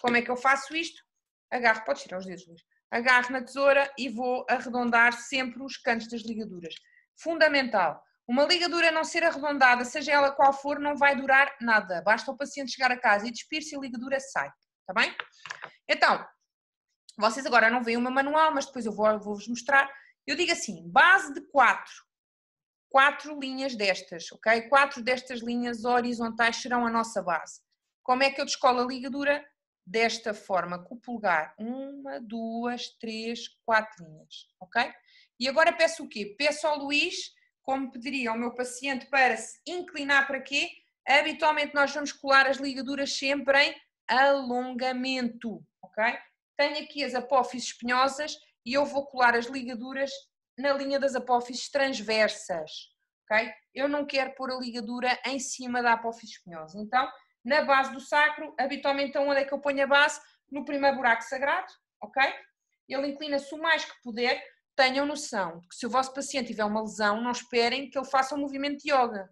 Como é que eu faço isto? Agarro, podes tirar os dedos, Luís. Agarro na tesoura e vou arredondar sempre os cantos das ligaduras. Fundamental. Uma ligadura não ser arredondada, seja ela qual for, não vai durar nada. Basta o paciente chegar a casa e despir-se e a ligadura sai. Está bem? Então, vocês agora não veem o meu manual, mas depois eu vou-vos mostrar. Eu digo assim, base de 4 linhas destas, ok? 4 destas linhas horizontais serão a nossa base. Como é que eu descolo a ligadura? Desta forma, com o polegar. 1, 2, 3, 4 linhas, ok? E agora peço o quê? Peço ao Luís, como pediria ao meu paciente, para se inclinar para quê? Habitualmente nós vamos colar as ligaduras sempre em alongamento, ok? Tenho aqui as apófises espinhosas e eu vou colar as ligaduras na linha das apófises transversas, ok? Eu não quero pôr a ligadura em cima da apófise espinhosa. Então, na base do sacro, habitualmente onde é que eu ponho a base? No primeiro buraco sagrado, ok? Ele inclina-se o mais que puder. Tenham noção de que se o vosso paciente tiver uma lesão, não esperem que ele faça um movimento de yoga,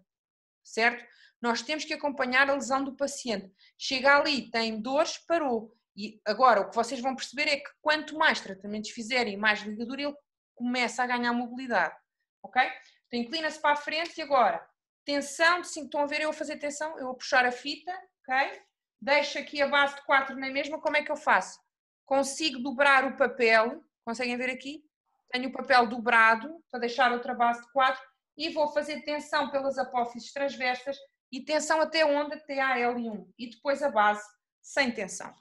certo? Nós temos que acompanhar a lesão do paciente. Chega ali, tem dores, parou. E agora o que vocês vão perceber é que quanto mais tratamentos fizerem, mais ligadura, ele começa a ganhar mobilidade, ok? Então inclina-se para a frente e agora, tensão, estão a ver eu a fazer tensão, eu a puxar a fita, ok? Deixo aqui a base de 4 na mesma, como é que eu faço? Consigo dobrar o papel, conseguem ver aqui? Tenho o papel dobrado, para deixar outra base de 4, e vou fazer tensão pelas apófises transversas, e tensão até onde? Até a L1, e depois a base sem tensão,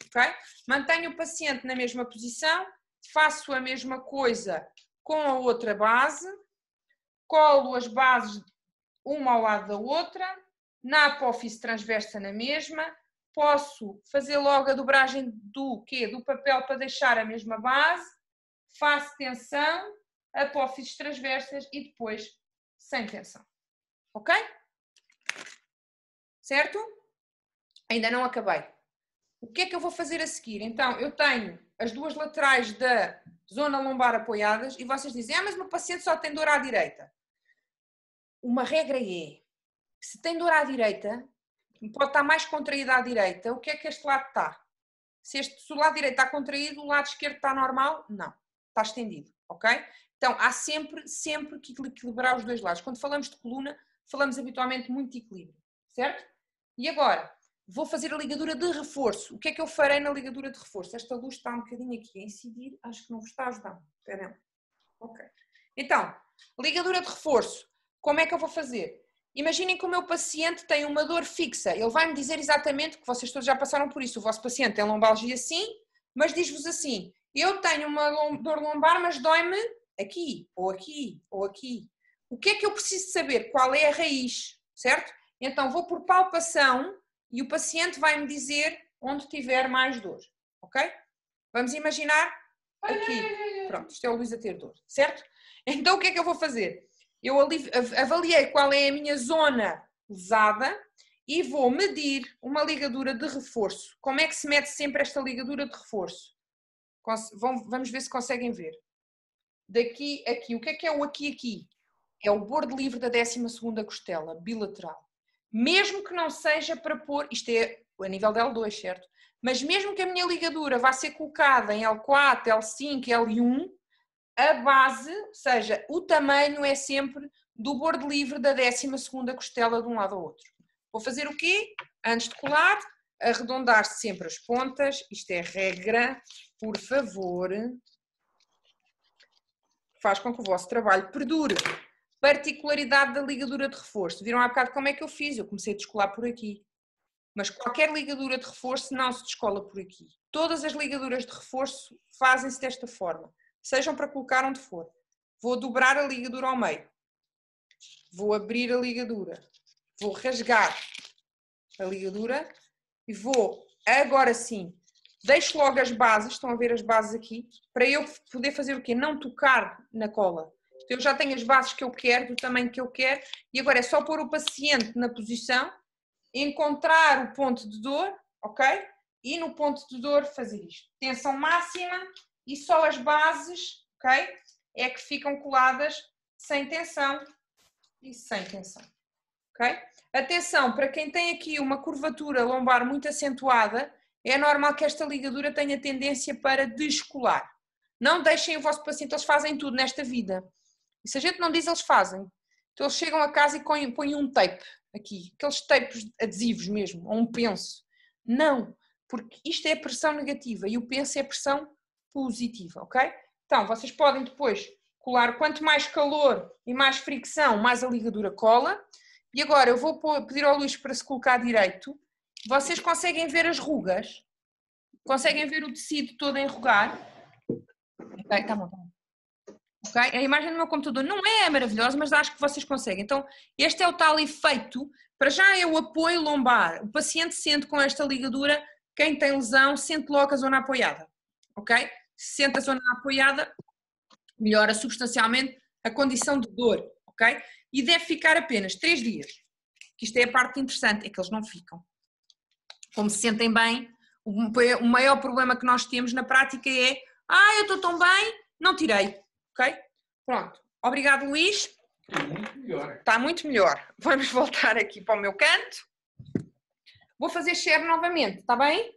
ok? Mantenho o paciente na mesma posição, faço a mesma coisa com a outra base, colo as bases uma ao lado da outra, na apófise transversa na mesma, posso fazer logo a dobragem do papel para deixar a mesma base, faço tensão, apófises transversas e depois sem tensão, ok? Certo? Ainda não acabei. O que é que eu vou fazer a seguir? Então, eu tenho as duas laterais da zona lombar apoiadas e vocês dizem, mas o meu paciente só tem dor à direita. Uma regra é, se tem dor à direita, pode estar mais contraída à direita, o que é que este lado está? Se o lado direito está contraído, o lado esquerdo está normal? Não, está estendido, ok? Então, há sempre que equilibrar os dois lados. Quando falamos de coluna, falamos habitualmente muito de equilíbrio, certo? E agora, vou fazer a ligadura de reforço. O que é que eu farei na ligadura de reforço? Esta luz está um bocadinho aqui a incidir, acho que não vos está a ajudar. Espera aí. Ok. Então, ligadura de reforço. Como é que eu vou fazer? Imaginem que o meu paciente tem uma dor fixa. Ele vai-me dizer exatamente, que vocês todos já passaram por isso, o vosso paciente tem lombalgia sim, mas diz-vos assim, eu tenho uma dor lombar, mas dói-me aqui, ou aqui, ou aqui. O que é que eu preciso saber? Qual é a raiz, certo? Então vou por palpação e o paciente vai-me dizer onde tiver mais dor, ok? Vamos imaginar aqui. Pronto, isto é o Luís a ter dor, certo? Então o que é que eu vou fazer? Eu avaliei qual é a minha zona lesada e vou medir uma ligadura de reforço. Como é que se mede sempre esta ligadura de reforço? Vamos ver se conseguem ver. Daqui, aqui. O que é o aqui, aqui? É o bordo livre da 12ª costela, bilateral. Mesmo que não seja para pôr, isto é a nível da L2, certo? Mas mesmo que a minha ligadura vá ser colocada em L4, L5, L1, a base, ou seja, o tamanho é sempre do bordo livre da 12ª costela de um lado ao outro. Vou fazer o quê? Antes de colar, arredondar sempre as pontas. Isto é regra, por favor. Faz com que o vosso trabalho perdure. Particularidade da ligadura de reforço. Viram há bocado como é que eu fiz? Eu comecei a descolar por aqui. Mas qualquer ligadura de reforço não se descola por aqui. Todas as ligaduras de reforço fazem-se desta forma. Sejam para colocar onde for. Vou dobrar a ligadura ao meio. vou abrir a ligadura, vou rasgar a ligadura e vou, agora sim, deixo logo as bases, estão a ver as bases aqui, para eu poder fazer o quê? Não tocar na cola. Então, eu já tenho as bases que eu quero, do tamanho que eu quero, e agora é só pôr o paciente na posição, encontrar o ponto de dor, ok? E no ponto de dor fazer isto. Tensão máxima e só as bases, ok? É que ficam coladas sem tensão e sem tensão, ok? Atenção, para quem tem aqui uma curvatura lombar muito acentuada, é normal que esta ligadura tenha tendência para descolar. Não deixem o vosso paciente, eles fazem tudo nesta vida. E se a gente não diz, eles fazem. Então eles chegam a casa e põem um tape aqui, aqueles tapes adesivos mesmo, ou um penso. Não, porque isto é pressão negativa e o penso é pressão positiva, ok? Então vocês podem depois colar, quanto mais calor e mais fricção, mais a ligadura cola. E agora eu vou pedir ao Luís para se colocar direito. Vocês conseguem ver as rugas? Conseguem ver o tecido todo a enrugar? Ok, tá bom, tá bom. Okay? A imagem do meu computador não é maravilhosa, mas acho que vocês conseguem. Então, este é o tal efeito, para já é o apoio lombar. O paciente sente com esta ligadura, quem tem lesão, sente logo a zona apoiada. Ok? Se sente a zona apoiada, melhora substancialmente a condição de dor. Ok? E deve ficar apenas 3 dias. Que isto é a parte interessante, é que eles não ficam. Como se sentem bem, o maior problema que nós temos na prática é eu estou tão bem, não tirei. Ok? Pronto. Obrigado, Luís. Está muito melhor. Está muito melhor. Vamos voltar aqui para o meu canto. Vou fazer share novamente, está bem?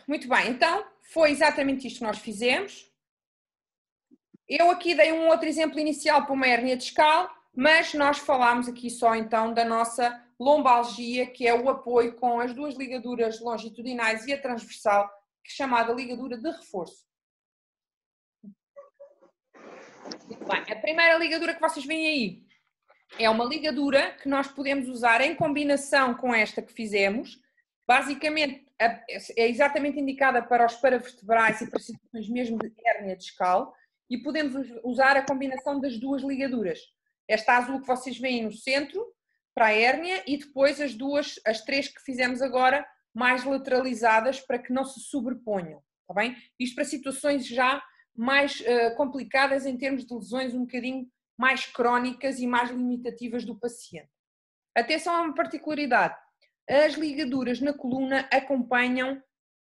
Muito bem, então foi exatamente isto que nós fizemos. Eu aqui dei um outro exemplo inicial para uma hérnia discal, mas nós falámos aqui só então da nossa lombalgia, que é o apoio com as duas ligaduras longitudinais e a transversal, que é chamada ligadura de reforço. Muito bem, a primeira ligadura que vocês veem aí é uma ligadura que nós podemos usar em combinação com esta que fizemos. Basicamente, é exatamente indicada para os paravertebrais e para situações mesmo de hérnia discal, e podemos usar a combinação das duas ligaduras. Esta azul que vocês veem no centro, para a hérnia, e depois as três que fizemos agora, mais lateralizadas, para que não se sobreponham, está bem? Isto para situações já mais complicadas em termos de lesões um bocadinho mais crónicas e mais limitativas do paciente. Atenção a uma particularidade, as ligaduras na coluna acompanham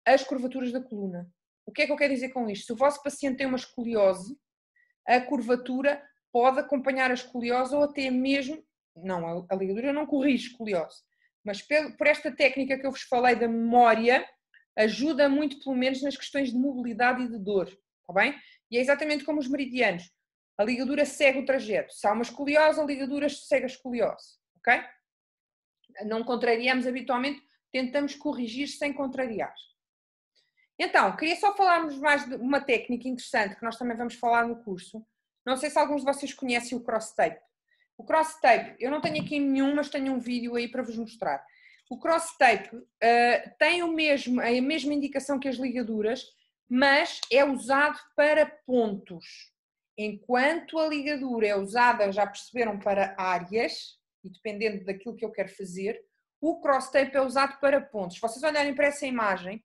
as curvaturas da coluna. O que é que eu quero dizer com isto? Se o vosso paciente tem uma escoliose, a curvatura pode acompanhar a escoliose ou até mesmo, não, a ligadura não corrige escoliose, mas por esta técnica que eu vos falei da memória, ajuda muito pelo menos nas questões de mobilidade e de dor, está bem? E é exatamente como os meridianos. A ligadura segue o trajeto. Se há uma escoliose, a ligadura segue a escoliose, ok? Não contrariamos habitualmente, tentamos corrigir sem contrariar. Então, queria só falarmos mais de uma técnica interessante que nós também vamos falar no curso. Não sei se alguns de vocês conhecem o cross-tape. O cross-tape, eu não tenho aqui nenhum, mas tenho um vídeo aí para vos mostrar. O cross-tape tem a mesma indicação que as ligaduras, mas é usado para pontos. Enquanto a ligadura é usada, já perceberam, para áreas, e dependendo daquilo que eu quero fazer, o cross-tape é usado para pontos. Se vocês olharem para essa imagem,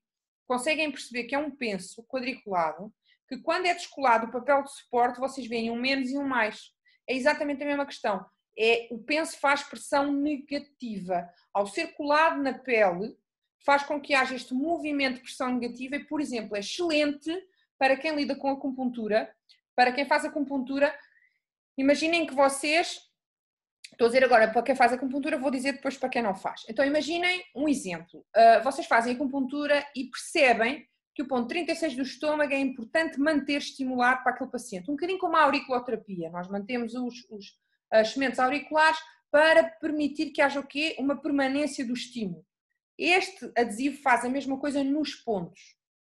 conseguem perceber que é um penso quadriculado, que quando é descolado o papel de suporte, vocês veem um menos e um mais. É exatamente a mesma questão. O penso faz pressão negativa. Ao ser colado na pele, faz com que haja este movimento de pressão negativa e, por exemplo, é excelente para quem lida com acupuntura, para quem faz acupuntura. Imaginem que vocês, estou a dizer agora para quem faz acupuntura, vou dizer depois para quem não faz. Então imaginem um exemplo, vocês fazem acupuntura e percebem que o ponto 36 do estômago é importante manter estimulado para aquele paciente, um bocadinho como a auriculoterapia, nós mantemos as sementes auriculares para permitir que haja o quê? Uma permanência do estímulo. Este adesivo faz a mesma coisa nos pontos,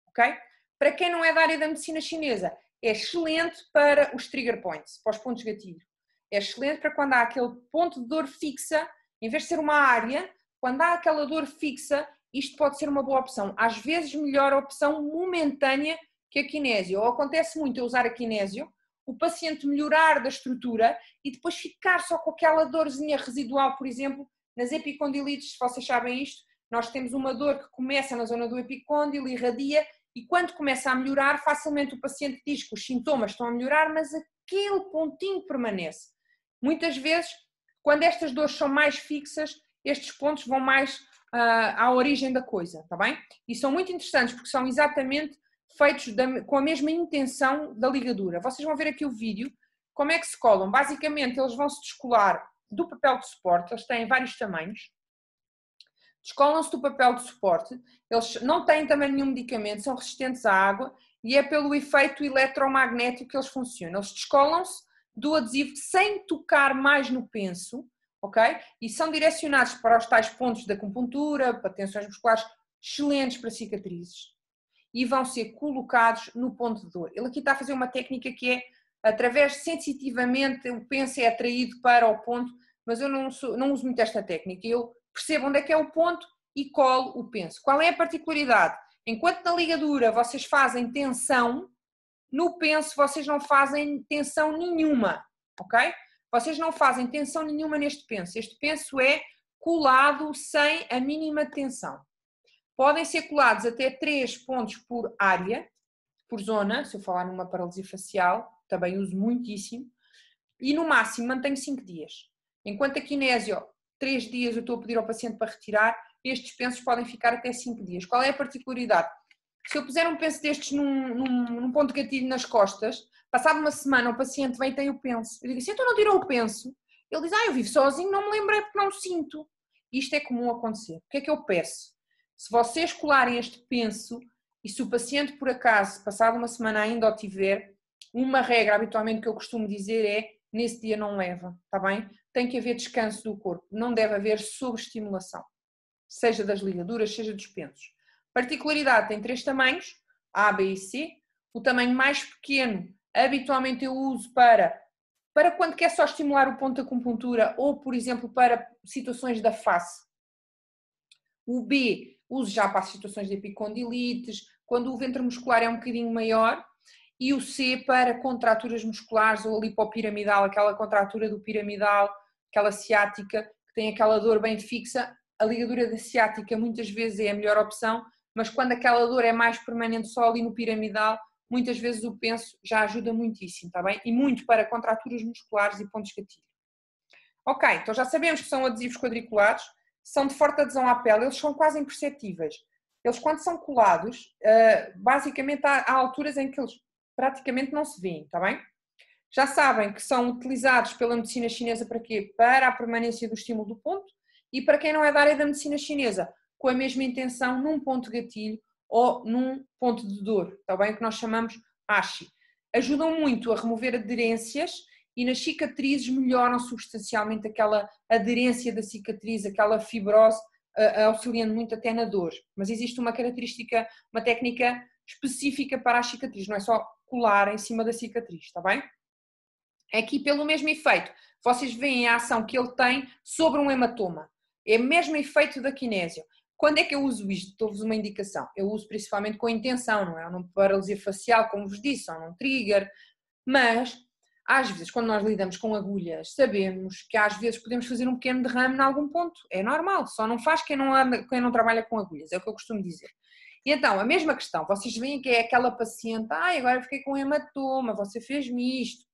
ok? Para quem não é da área da medicina chinesa, é excelente para os trigger points, para os pontos gatilho. É excelente para quando há aquele ponto de dor fixa, em vez de ser uma área, quando há aquela dor fixa, isto pode ser uma boa opção. Às vezes melhor a opção momentânea que a kinésio, ou acontece muito eu usar a kinésio, o paciente melhorar da estrutura e depois ficar só com aquela dorzinha residual, por exemplo, nas epicondilites, se vocês sabem isto, nós temos uma dor que começa na zona do epicôndilo, irradia, e quando começa a melhorar, facilmente o paciente diz que os sintomas estão a melhorar, mas aquele pontinho permanece. Muitas vezes, quando estas dores são mais fixas, estes pontos vão mais à origem da coisa, está bem? E são muito interessantes porque são exatamente feitos com a mesma intenção da ligadura. Vocês vão ver aqui o vídeo, como é que se colam. Basicamente, eles vão se descolar do papel de suporte, eles têm vários tamanhos. Descolam-se do papel de suporte, eles não têm também nenhum medicamento, são resistentes à água e é pelo efeito eletromagnético que eles funcionam. Eles descolam-se do adesivo sem tocar mais no penso, ok? E são direcionados para os tais pontos da acupuntura, para tensões musculares, excelentes para cicatrizes. E vão ser colocados no ponto de dor. Ele aqui está a fazer uma técnica que é, através sensitivamente, o penso é atraído para o ponto, mas eu não uso muito esta técnica. Eu percebo onde é que é o ponto e colo o penso. Qual é a particularidade? Enquanto na ligadura vocês fazem tensão, no penso vocês não fazem tensão nenhuma, ok? Vocês não fazem tensão nenhuma neste penso. Este penso é colado sem a mínima tensão. Podem ser colados até 3 pontos por área, por zona, se eu falar numa paralisia facial, também uso muitíssimo, e no máximo mantenho 5 dias. Enquanto a kinésio, 3 dias eu estou a pedir ao paciente para retirar, estes pensos podem ficar até 5 dias. Qual é a particularidade? Se eu puser um penso destes num ponto de gatilho nas costas, passado uma semana o paciente vem e tem o penso. Eu digo assim, então não tirou o penso? Ele diz, eu vivo sozinho, não me lembrei porque não sinto. Isto é comum acontecer. O que é que eu peço? Se vocês colarem este penso e se o paciente por acaso, passado uma semana ainda o tiver, uma regra habitualmente que eu costumo dizer é, nesse dia não leva, está bem? Tem que haver descanso do corpo, não deve haver sobreestimulação, seja das ligaduras, seja dos pensos. Particularidade, tem 3 tamanhos, A, B e C. O tamanho mais pequeno, habitualmente eu uso para quando quer só estimular o ponto de acupuntura ou, por exemplo, para situações da face. O B, uso já para as situações de epicondilites, quando o ventre muscular é um bocadinho maior. E o C para contraturas musculares ou lipopiramidal, aquela contratura do piramidal, aquela ciática, que tem aquela dor bem fixa. A ligadura da ciática muitas vezes é a melhor opção, mas quando aquela dor é mais permanente só ali no piramidal, muitas vezes o penso já ajuda muitíssimo, está bem? E muito para contraturas musculares e pontos de gatilho. Ok, então já sabemos que são adesivos quadriculados, são de forte adesão à pele, eles são quase imperceptíveis. Eles quando são colados, basicamente há alturas em que eles praticamente não se vêem, está bem? Já sabem que são utilizados pela medicina chinesa para quê? Para a permanência do estímulo do ponto e para quem não é da área da medicina chinesa, com a mesma intenção num ponto de gatilho ou num ponto de dor, está bem? Que nós chamamos ashi. Ajudam muito a remover aderências e nas cicatrizes melhoram substancialmente aquela aderência da cicatriz, aquela fibrose, auxiliando muito até na dor. Mas existe uma característica, uma técnica específica para a cicatriz, não é só colar em cima da cicatriz, está bem? Aqui pelo mesmo efeito, vocês veem a ação que ele tem sobre um hematoma. É o mesmo efeito da kinésio. Quando é que eu uso isto? Dou-vos uma indicação. Eu uso principalmente com intenção, não é? Ou numa paralisia facial, como vos disse, ou num trigger. Mas, às vezes, quando nós lidamos com agulhas, sabemos que às vezes podemos fazer um pequeno derrame em algum ponto. É normal, só não faz quem não trabalha com agulhas, é o que eu costumo dizer. E então, a mesma questão, vocês veem que é aquela paciente, agora fiquei com um hematoma, você fez-me isto.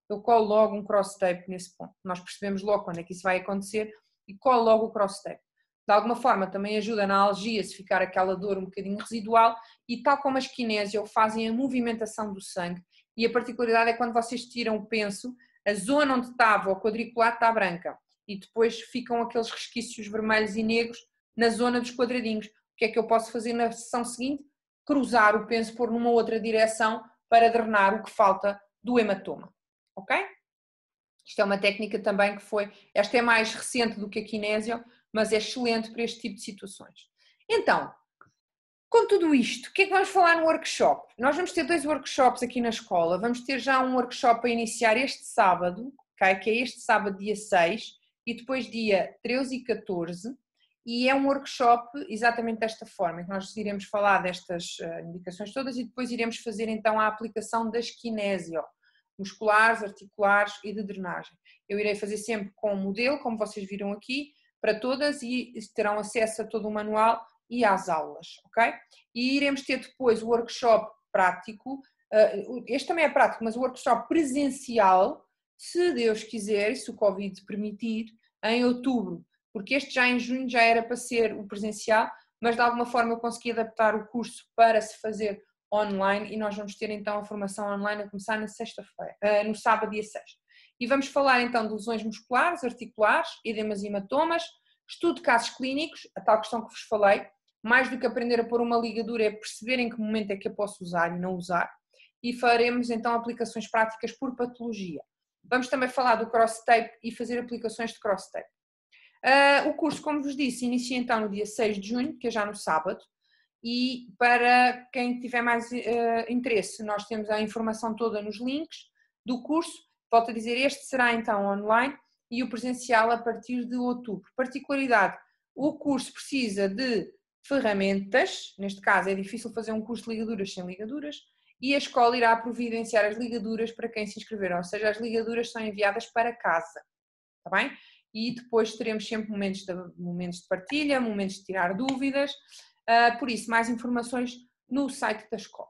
Eu colo logo um cross-tape nesse ponto. Nós percebemos logo quando é que isso vai acontecer e colo logo o cross-tape. De alguma forma também ajuda na algia se ficar aquela dor um bocadinho residual e tal como as kinésio fazem a movimentação do sangue e a particularidade é quando vocês tiram o penso, a zona onde estava o quadriculado está branca e depois ficam aqueles resquícios vermelhos e negros na zona dos quadradinhos. O que é que eu posso fazer na sessão seguinte? Cruzar o penso, pôr numa outra direção para drenar o que falta do hematoma. Ok? Isto é uma técnica também que esta é mais recente do que a kinésio, mas é excelente para este tipo de situações. Então, com tudo isto, o que é que vamos falar no workshop? Nós vamos ter 2 workshops aqui na escola, vamos ter já um workshop a iniciar este sábado, okay? Que é este sábado dia 6, e depois dia 13 e 14, e é um workshop exatamente desta forma, em que nós iremos falar destas indicações todas e depois iremos fazer então a aplicação das kinésio, musculares, articulares e de drenagem. Eu irei fazer sempre com o modelo, como vocês viram aqui, para todas e terão acesso a todo o manual e às aulas, ok? E iremos ter depois o workshop prático, este também é prático, mas o workshop presencial, se Deus quiser e se o Covid permitir, em outubro, porque este já em junho já era para ser o presencial, mas de alguma forma eu consegui adaptar o curso para se fazer online e nós vamos ter então a formação online a começar na sexta-feira, no sábado dia 6. E vamos falar então de lesões musculares, articulares, edemas e hematomas, estudo de casos clínicos, a tal questão que vos falei, mais do que aprender a pôr uma ligadura é perceber em que momento é que eu posso usar e não usar, e faremos então aplicações práticas por patologia. Vamos também falar do cross-tape e fazer aplicações de cross-tape. O curso, como vos disse, inicia então no dia 6 de junho, que é já no sábado, e para quem tiver mais interesse, nós temos a informação toda nos links do curso. Volto a dizer, este será então online e o presencial a partir de outubro. Particularidade, o curso precisa de ferramentas, neste caso é difícil fazer um curso de ligaduras sem ligaduras, e a escola irá providenciar as ligaduras para quem se inscrever, ou seja, as ligaduras são enviadas para casa, está bem? E depois teremos sempre momentos de partilha, momentos de tirar dúvidas, por isso, mais informações no site da escola.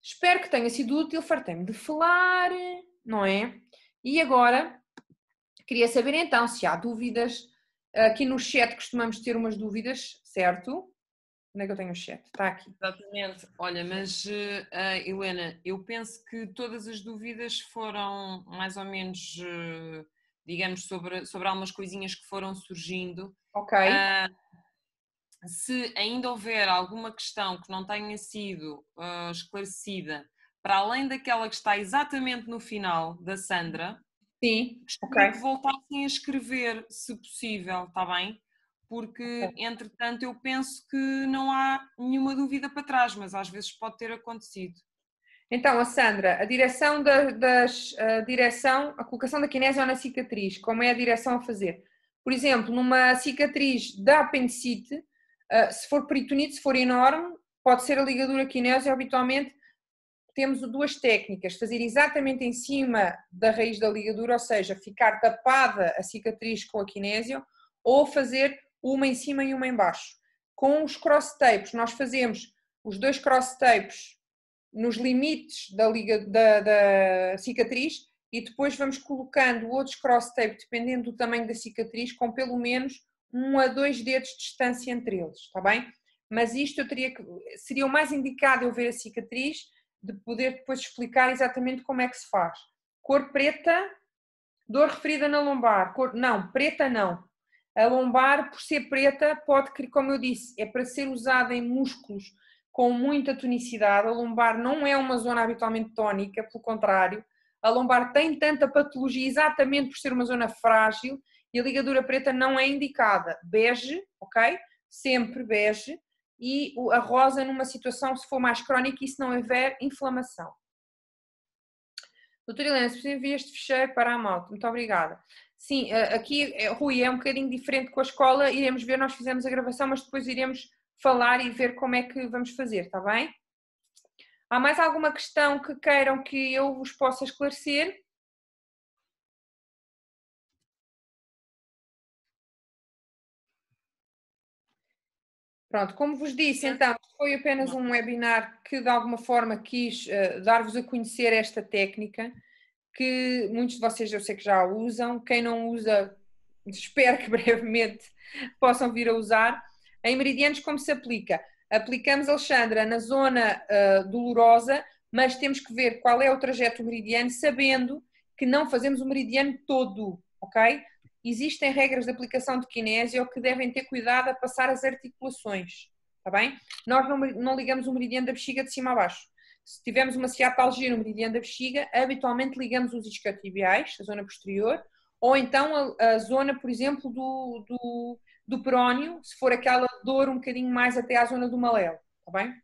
Espero que tenha sido útil, fartei-me de falar, não é? E agora, queria saber então se há dúvidas. Aqui no chat costumamos ter umas dúvidas, certo? Onde é que eu tenho o chat? Está aqui. Exatamente. Olha, mas Helena, eu penso que todas as dúvidas foram mais ou menos, digamos, sobre algumas coisinhas que foram surgindo. Ok. Se ainda houver alguma questão que não tenha sido esclarecida, para além daquela que está exatamente no final da Sandra, sim, gostaria que voltassem a escrever, se possível, está bem? Porque, entretanto, eu penso que não há nenhuma dúvida para trás, mas às vezes pode ter acontecido. Então, a Sandra, a direção a colocação da kinésio na cicatriz, como é a direção a fazer? Por exemplo, numa cicatriz da apendicite, se for peritonite, se for enorme, pode ser a ligadura kinésio. Habitualmente temos duas técnicas: fazer exatamente em cima da raiz da ligadura, ou seja, ficar tapada a cicatriz com a kinésio, ou fazer uma em cima e uma em baixo. Com os cross-tapes, nós fazemos os dois cross-tapes nos limites da cicatriz e depois vamos colocando outros cross-tape, dependendo do tamanho da cicatriz, com pelo menos 1 a 2 dedos de distância entre eles, está bem? Mas isto seria o mais indicado eu ver a cicatriz, de poder depois explicar exatamente como é que se faz. Cor preta, dor referida na lombar. Não, preta não. A lombar, por ser preta, como eu disse, é para ser usada em músculos com muita tonicidade. A lombar não é uma zona habitualmente tónica, pelo contrário. A lombar tem tanta patologia exatamente por ser uma zona frágil e a ligadura preta não é indicada. Bege, ok? Sempre bege. E a rosa numa situação, se for mais crónica e se não houver inflamação. Doutora Helena, se você envia este ficheiro para a malta, muito obrigada. Sim, aqui, Rui, é um bocadinho diferente com a escola, iremos ver, nós fizemos a gravação, mas depois iremos falar e ver como é que vamos fazer, está bem? Há mais alguma questão que queiram que eu vos possa esclarecer? Pronto, como vos disse, então, foi apenas um webinar que de alguma forma quis dar-vos a conhecer esta técnica, que muitos de vocês eu sei que já a usam, quem não usa, espero que brevemente possam vir a usar. Em meridianos, como se aplica? Aplicamos, Alexandra, na zona dolorosa, mas temos que ver qual é o trajeto meridiano, sabendo que não fazemos o meridiano todo, ok? Existem regras de aplicação de kinésio que devem ter cuidado a passar as articulações, está bem? Nós não ligamos o meridiano da bexiga de cima a baixo. Se tivermos uma ciatalgia no meridiano da bexiga, habitualmente ligamos os isquiotibiais, a zona posterior, ou então a zona, por exemplo, do perónio, se for aquela dor um bocadinho mais até à zona do malelo, está bem?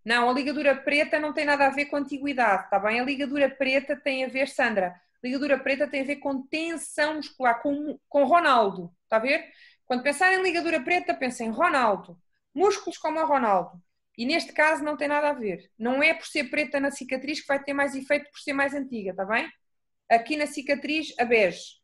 Não, a ligadura preta não tem nada a ver com antiguidade, está bem? A ligadura preta tem a ver, Sandra, a ligadura preta tem a ver com tensão muscular, com Ronaldo, está a ver? Quando pensar em ligadura preta, pensa em Ronaldo, músculos como o Ronaldo. E neste caso não tem nada a ver. Não é por ser preta na cicatriz que vai ter mais efeito por ser mais antiga, está bem? Aqui na cicatriz, a bege.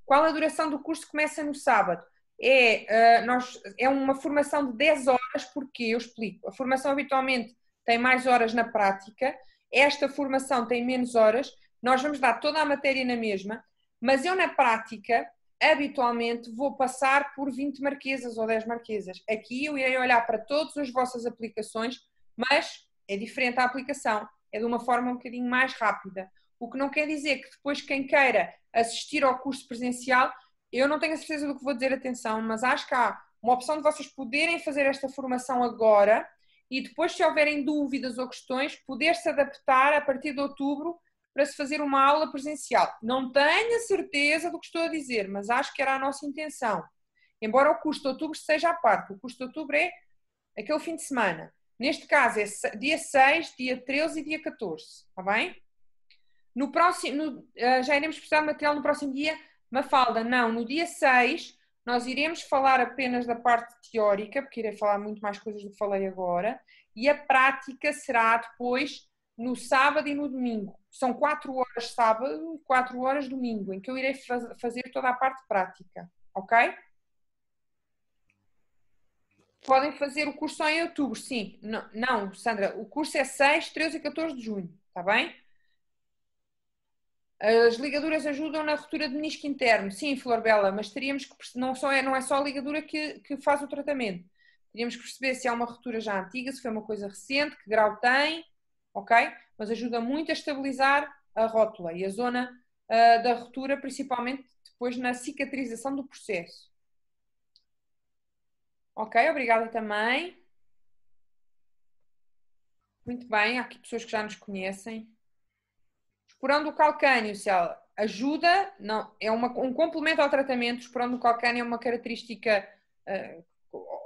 Qual a duração do curso? Começa no sábado. É uma formação de 10 horas, porque eu explico. A formação habitualmente tem mais horas na prática, esta formação tem menos horas, nós vamos dar toda a matéria na mesma, mas eu na prática, habitualmente, vou passar por 20 marquesas ou 10 marquesas. Aqui eu irei olhar para todas as vossas aplicações, mas é diferente a aplicação, é de uma forma um bocadinho mais rápida. O que não quer dizer que depois quem queira assistir ao curso presencial, eu não tenho a certeza do que vou dizer, atenção, mas acho que há uma opção de vocês poderem fazer esta formação agora e depois, se houverem dúvidas ou questões, poder-se adaptar a partir de outubro para se fazer uma aula presencial. Não tenho a certeza do que estou a dizer, mas acho que era a nossa intenção. Embora o curso de outubro seja à parte, o curso de outubro é aquele fim de semana. Neste caso é dia 6, dia 13 e dia 14, está bem? No próximo, já iremos precisar de material no próximo dia. Mafalda, não, no dia 6 nós iremos falar apenas da parte teórica, porque irei falar muito mais coisas do que falei agora, e a prática será depois no sábado e no domingo. São 4 horas sábado e 4 horas domingo, em que eu irei fazer toda a parte prática, ok? Podem fazer o curso só em outubro, sim. Não, Sandra, o curso é 6, 13 e 14 de junho, está bem? As ligaduras ajudam na ruptura de menisco interno. Sim, Flor Bela, mas teríamos que não é só a ligadura que faz o tratamento. Teríamos que perceber se é uma ruptura já antiga, se foi uma coisa recente, que grau tem, ok? Mas ajuda muito a estabilizar a rótula e a zona da ruptura, principalmente depois na cicatrização do processo. Ok, obrigada também. Muito bem, há aqui pessoas que já nos conhecem. Esporão do calcânio, se ela ajuda, não, é um complemento ao tratamento. O esporão do calcânio é uma característica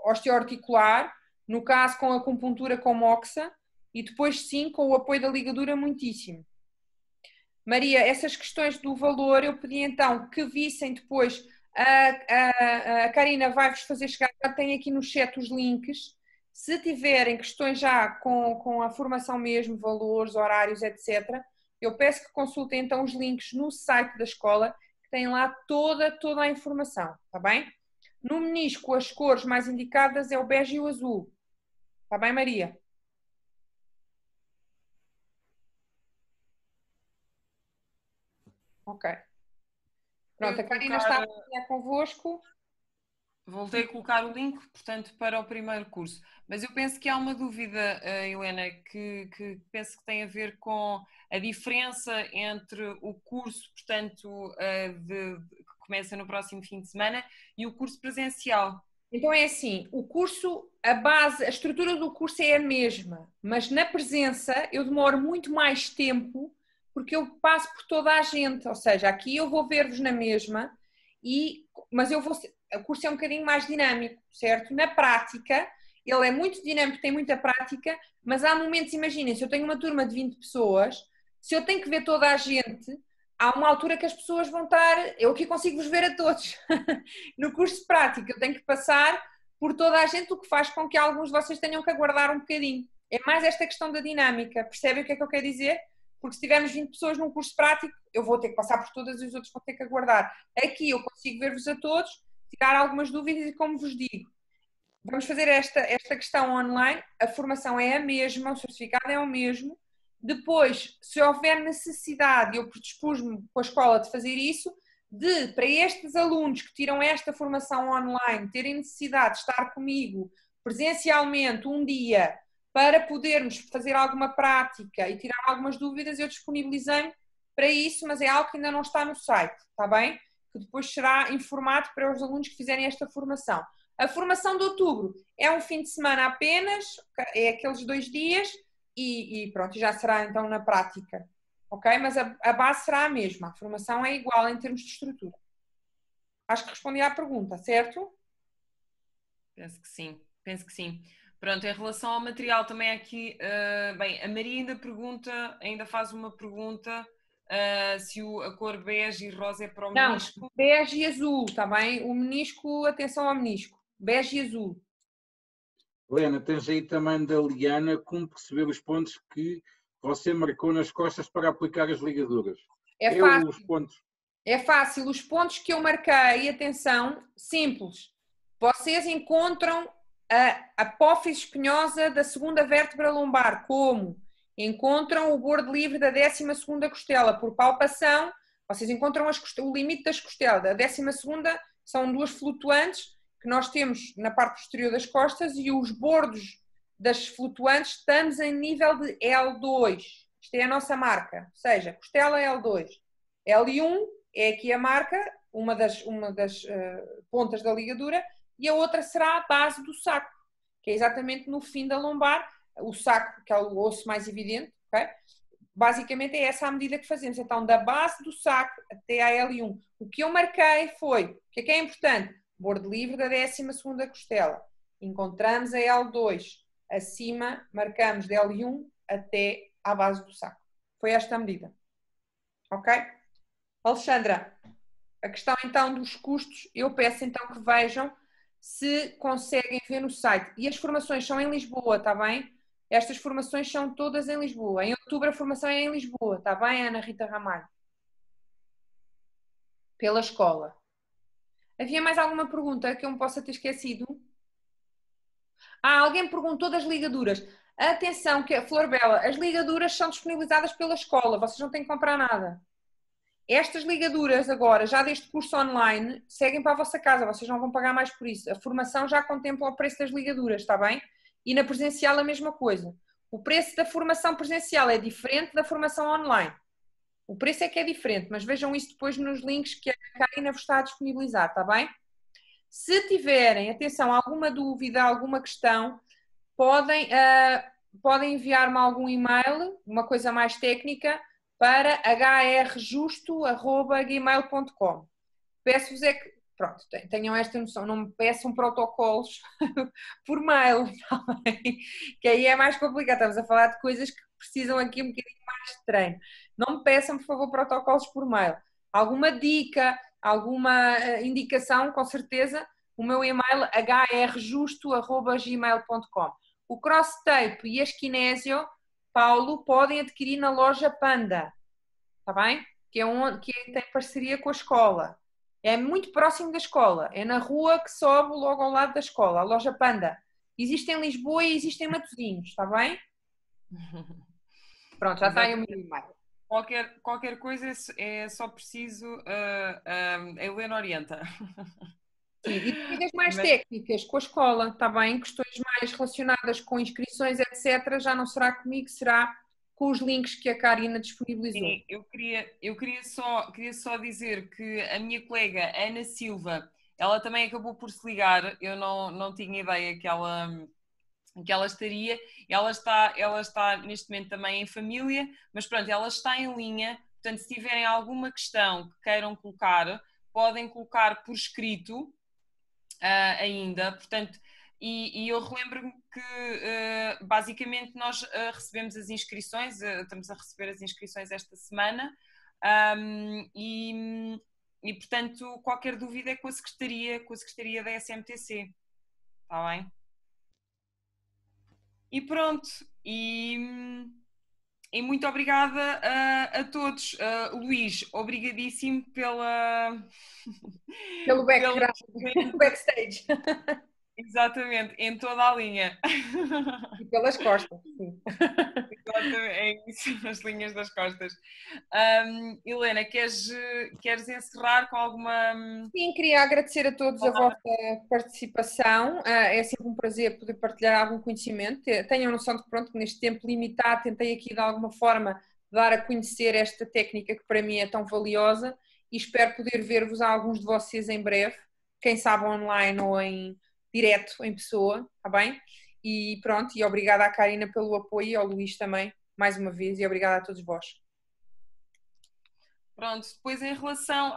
osteoarticular, no caso com acupuntura com moxa, e depois sim com o apoio da ligadura muitíssimo. Maria, essas questões do valor, eu pedi então que vissem depois, a Karina vai-vos fazer chegar, já tem aqui no chat os links. Se tiverem questões já com a formação mesmo, valores, horários, etc., eu peço que consultem então os links no site da escola, que tem lá toda a informação, está bem? No menisco, as cores mais indicadas é o bege e o azul. Está bem, Maria? Ok. Pronto, a Karina está a convosco. Voltei a colocar o link, portanto, para o primeiro curso. Mas eu penso que há uma dúvida, Helena, que penso que tem a ver com a diferença entre o curso, portanto, que começa no próximo fim de semana, e o curso presencial. Então é assim, o curso, a base, a estrutura do curso é a mesma, mas na presença eu demoro muito mais tempo porque eu passo por toda a gente, ou seja, aqui eu vou ver-vos na mesma, mas o curso é um bocadinho mais dinâmico, certo? Na prática, ele é muito dinâmico, tem muita prática, mas há momentos, imaginem, se eu tenho uma turma de 20 pessoas, se eu tenho que ver toda a gente, há uma altura que as pessoas vão estar, eu aqui consigo vos ver a todos. No curso de prática eu tenho que passar por toda a gente, o que faz com que alguns de vocês tenham que aguardar um bocadinho. É mais esta questão da dinâmica, percebem o que é que eu quero dizer? Porque se tivermos 20 pessoas num curso prático, eu vou ter que passar por todas e os outros vão ter que aguardar. Aqui eu consigo ver-vos a todos, tirar algumas dúvidas e como vos digo, vamos fazer esta questão online, a formação é a mesma, o certificado é o mesmo. Depois, se houver necessidade, eu predispus-me com a escola de fazer isso, para estes alunos que tiram esta formação online terem necessidade de estar comigo presencialmente um dia para podermos fazer alguma prática e tirar algumas dúvidas, eu disponibilizei para isso, mas é algo que ainda não está no site, está bem? Que depois será informado para os alunos que fizerem esta formação. A formação de outubro é um fim de semana apenas, é aqueles 2 dias e pronto, já será então na prática, ok? Mas a base será a mesma, a formação é igual em termos de estrutura. Acho que respondi à pergunta, certo? Penso que sim, penso que sim. Pronto, em relação ao material também aqui, bem, a Maria ainda faz uma pergunta se a cor bege e rosa é para o Não, menisco. bege e azul, está bem? O menisco, atenção ao menisco. Bege e azul. Helena, tens aí também da Liana como perceber os pontos que você marcou nas costas para aplicar as ligaduras. É fácil. Os pontos. É fácil. Os pontos que eu marquei, atenção, simples. Vocês encontram a apófise espinhosa da segunda vértebra lombar. Como? Encontram o bordo livre da 12ª costela. Por palpação, vocês encontram o limite das costelas. A 12ª são duas flutuantes que nós temos na parte posterior das costas e os bordos das flutuantes estamos em nível de L2. Isto é a nossa marca. Ou seja, costela L2. L1 é aqui a marca, uma das pontas da ligadura, e a outra será a base do saco, que é exatamente no fim da lombar, o saco, que é o osso mais evidente, ok? Basicamente é essa a medida que fazemos. Então, da base do saco até a L1. O que eu marquei foi, o que é importante? Bordo livre da 12ª costela. Encontramos a L2. Acima, marcamos de L1 até à base do saco. Foi esta a medida. Ok? Alexandra, a questão então dos custos, eu peço então que vejam se conseguem ver no site. E as formações são em Lisboa, está bem? Estas formações são todas em Lisboa. Em outubro a formação é em Lisboa, está bem, Ana Rita Ramalho? Pela escola. Havia mais alguma pergunta que eu me possa ter esquecido? Alguém perguntou das ligaduras. Atenção, que Flor Bela, as ligaduras são disponibilizadas pela escola, vocês não têm que comprar nada. Estas ligaduras agora, já deste curso online, seguem para a vossa casa, vocês não vão pagar mais por isso. A formação já contempla o preço das ligaduras, está bem? E na presencial a mesma coisa. O preço da formação presencial é diferente da formação online. O preço é que é diferente, mas vejam isso depois nos links que a Karina vos está a disponibilizar, está bem? Se tiverem, atenção, alguma dúvida, alguma questão, podem enviar-me algum e-mail, uma coisa mais técnica, para hrjusto@gmail.com. Peço-vos é que, pronto, tenham esta noção, não me peçam protocolos por mail, tá bem? Que aí é mais complicado, estamos a falar de coisas que precisam aqui um bocadinho mais de treino. Não me peçam, por favor, protocolos por mail. Alguma dica, alguma indicação, com certeza, o meu e-mail hrjusto@gmail.com. O cross-tape e a esquinésio, Paulo, podem adquirir na loja Panda, está bem? Que tem parceria com a escola. É muito próximo da escola. É na rua que sobe logo ao lado da escola, a loja Panda. Existe em Lisboa e existe em Matosinhos, está bem? Pronto, já está aí o meu e-mail. Qualquer coisa é só preciso a Helena orienta. Sim, e dúvidas mais técnicas com a escola, está bem? Questões mais relacionadas com inscrições, etc., já não será comigo, será com os links que a Karina disponibilizou. Eu queria só dizer que a minha colega Ana Silva, ela também acabou por se ligar, eu não tinha ideia que ela estaria, ela está neste momento também em família, mas pronto, ela está em linha, portanto se tiverem alguma questão que queiram colocar, podem colocar por escrito ainda, portanto, e eu relembro-me que basicamente nós recebemos as inscrições, estamos a receber as inscrições esta semana e portanto qualquer dúvida é com a Secretaria da SMTC, está bem? E pronto, e muito obrigada a todos. Luís, obrigadíssimo pelo background, backstage. Exatamente, em toda a linha. E pelas costas, sim. Exatamente, é isso, nas linhas das costas. Helena, queres encerrar com alguma... Sim, queria agradecer a todos a vossa participação. É sempre um prazer poder partilhar algum conhecimento. Tenham noção de que, pronto, que neste tempo limitado tentei aqui de alguma forma dar a conhecer esta técnica que para mim é tão valiosa e espero poder ver-vos a alguns de vocês em breve, quem sabe online ou em direto, em pessoa, está bem? E pronto, e obrigada à Karina pelo apoio e ao Luís também, mais uma vez, e obrigada a todos vós. Pronto, depois em relação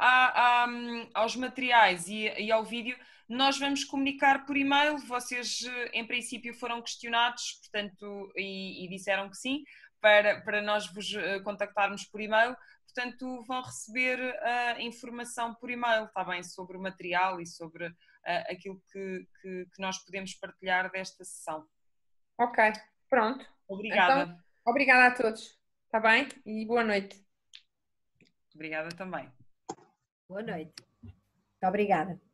aos materiais e ao vídeo, nós vamos comunicar por e-mail, vocês em princípio foram questionados, portanto, e disseram que sim, para nós vos contactarmos por e-mail, portanto vão receber a informação por e-mail, está bem, sobre o material e sobre aquilo que nós podemos partilhar desta sessão. Ok, pronto. Obrigada. Então, obrigada a todos, está bem? E boa noite. Obrigada também. Boa noite. Muito obrigada.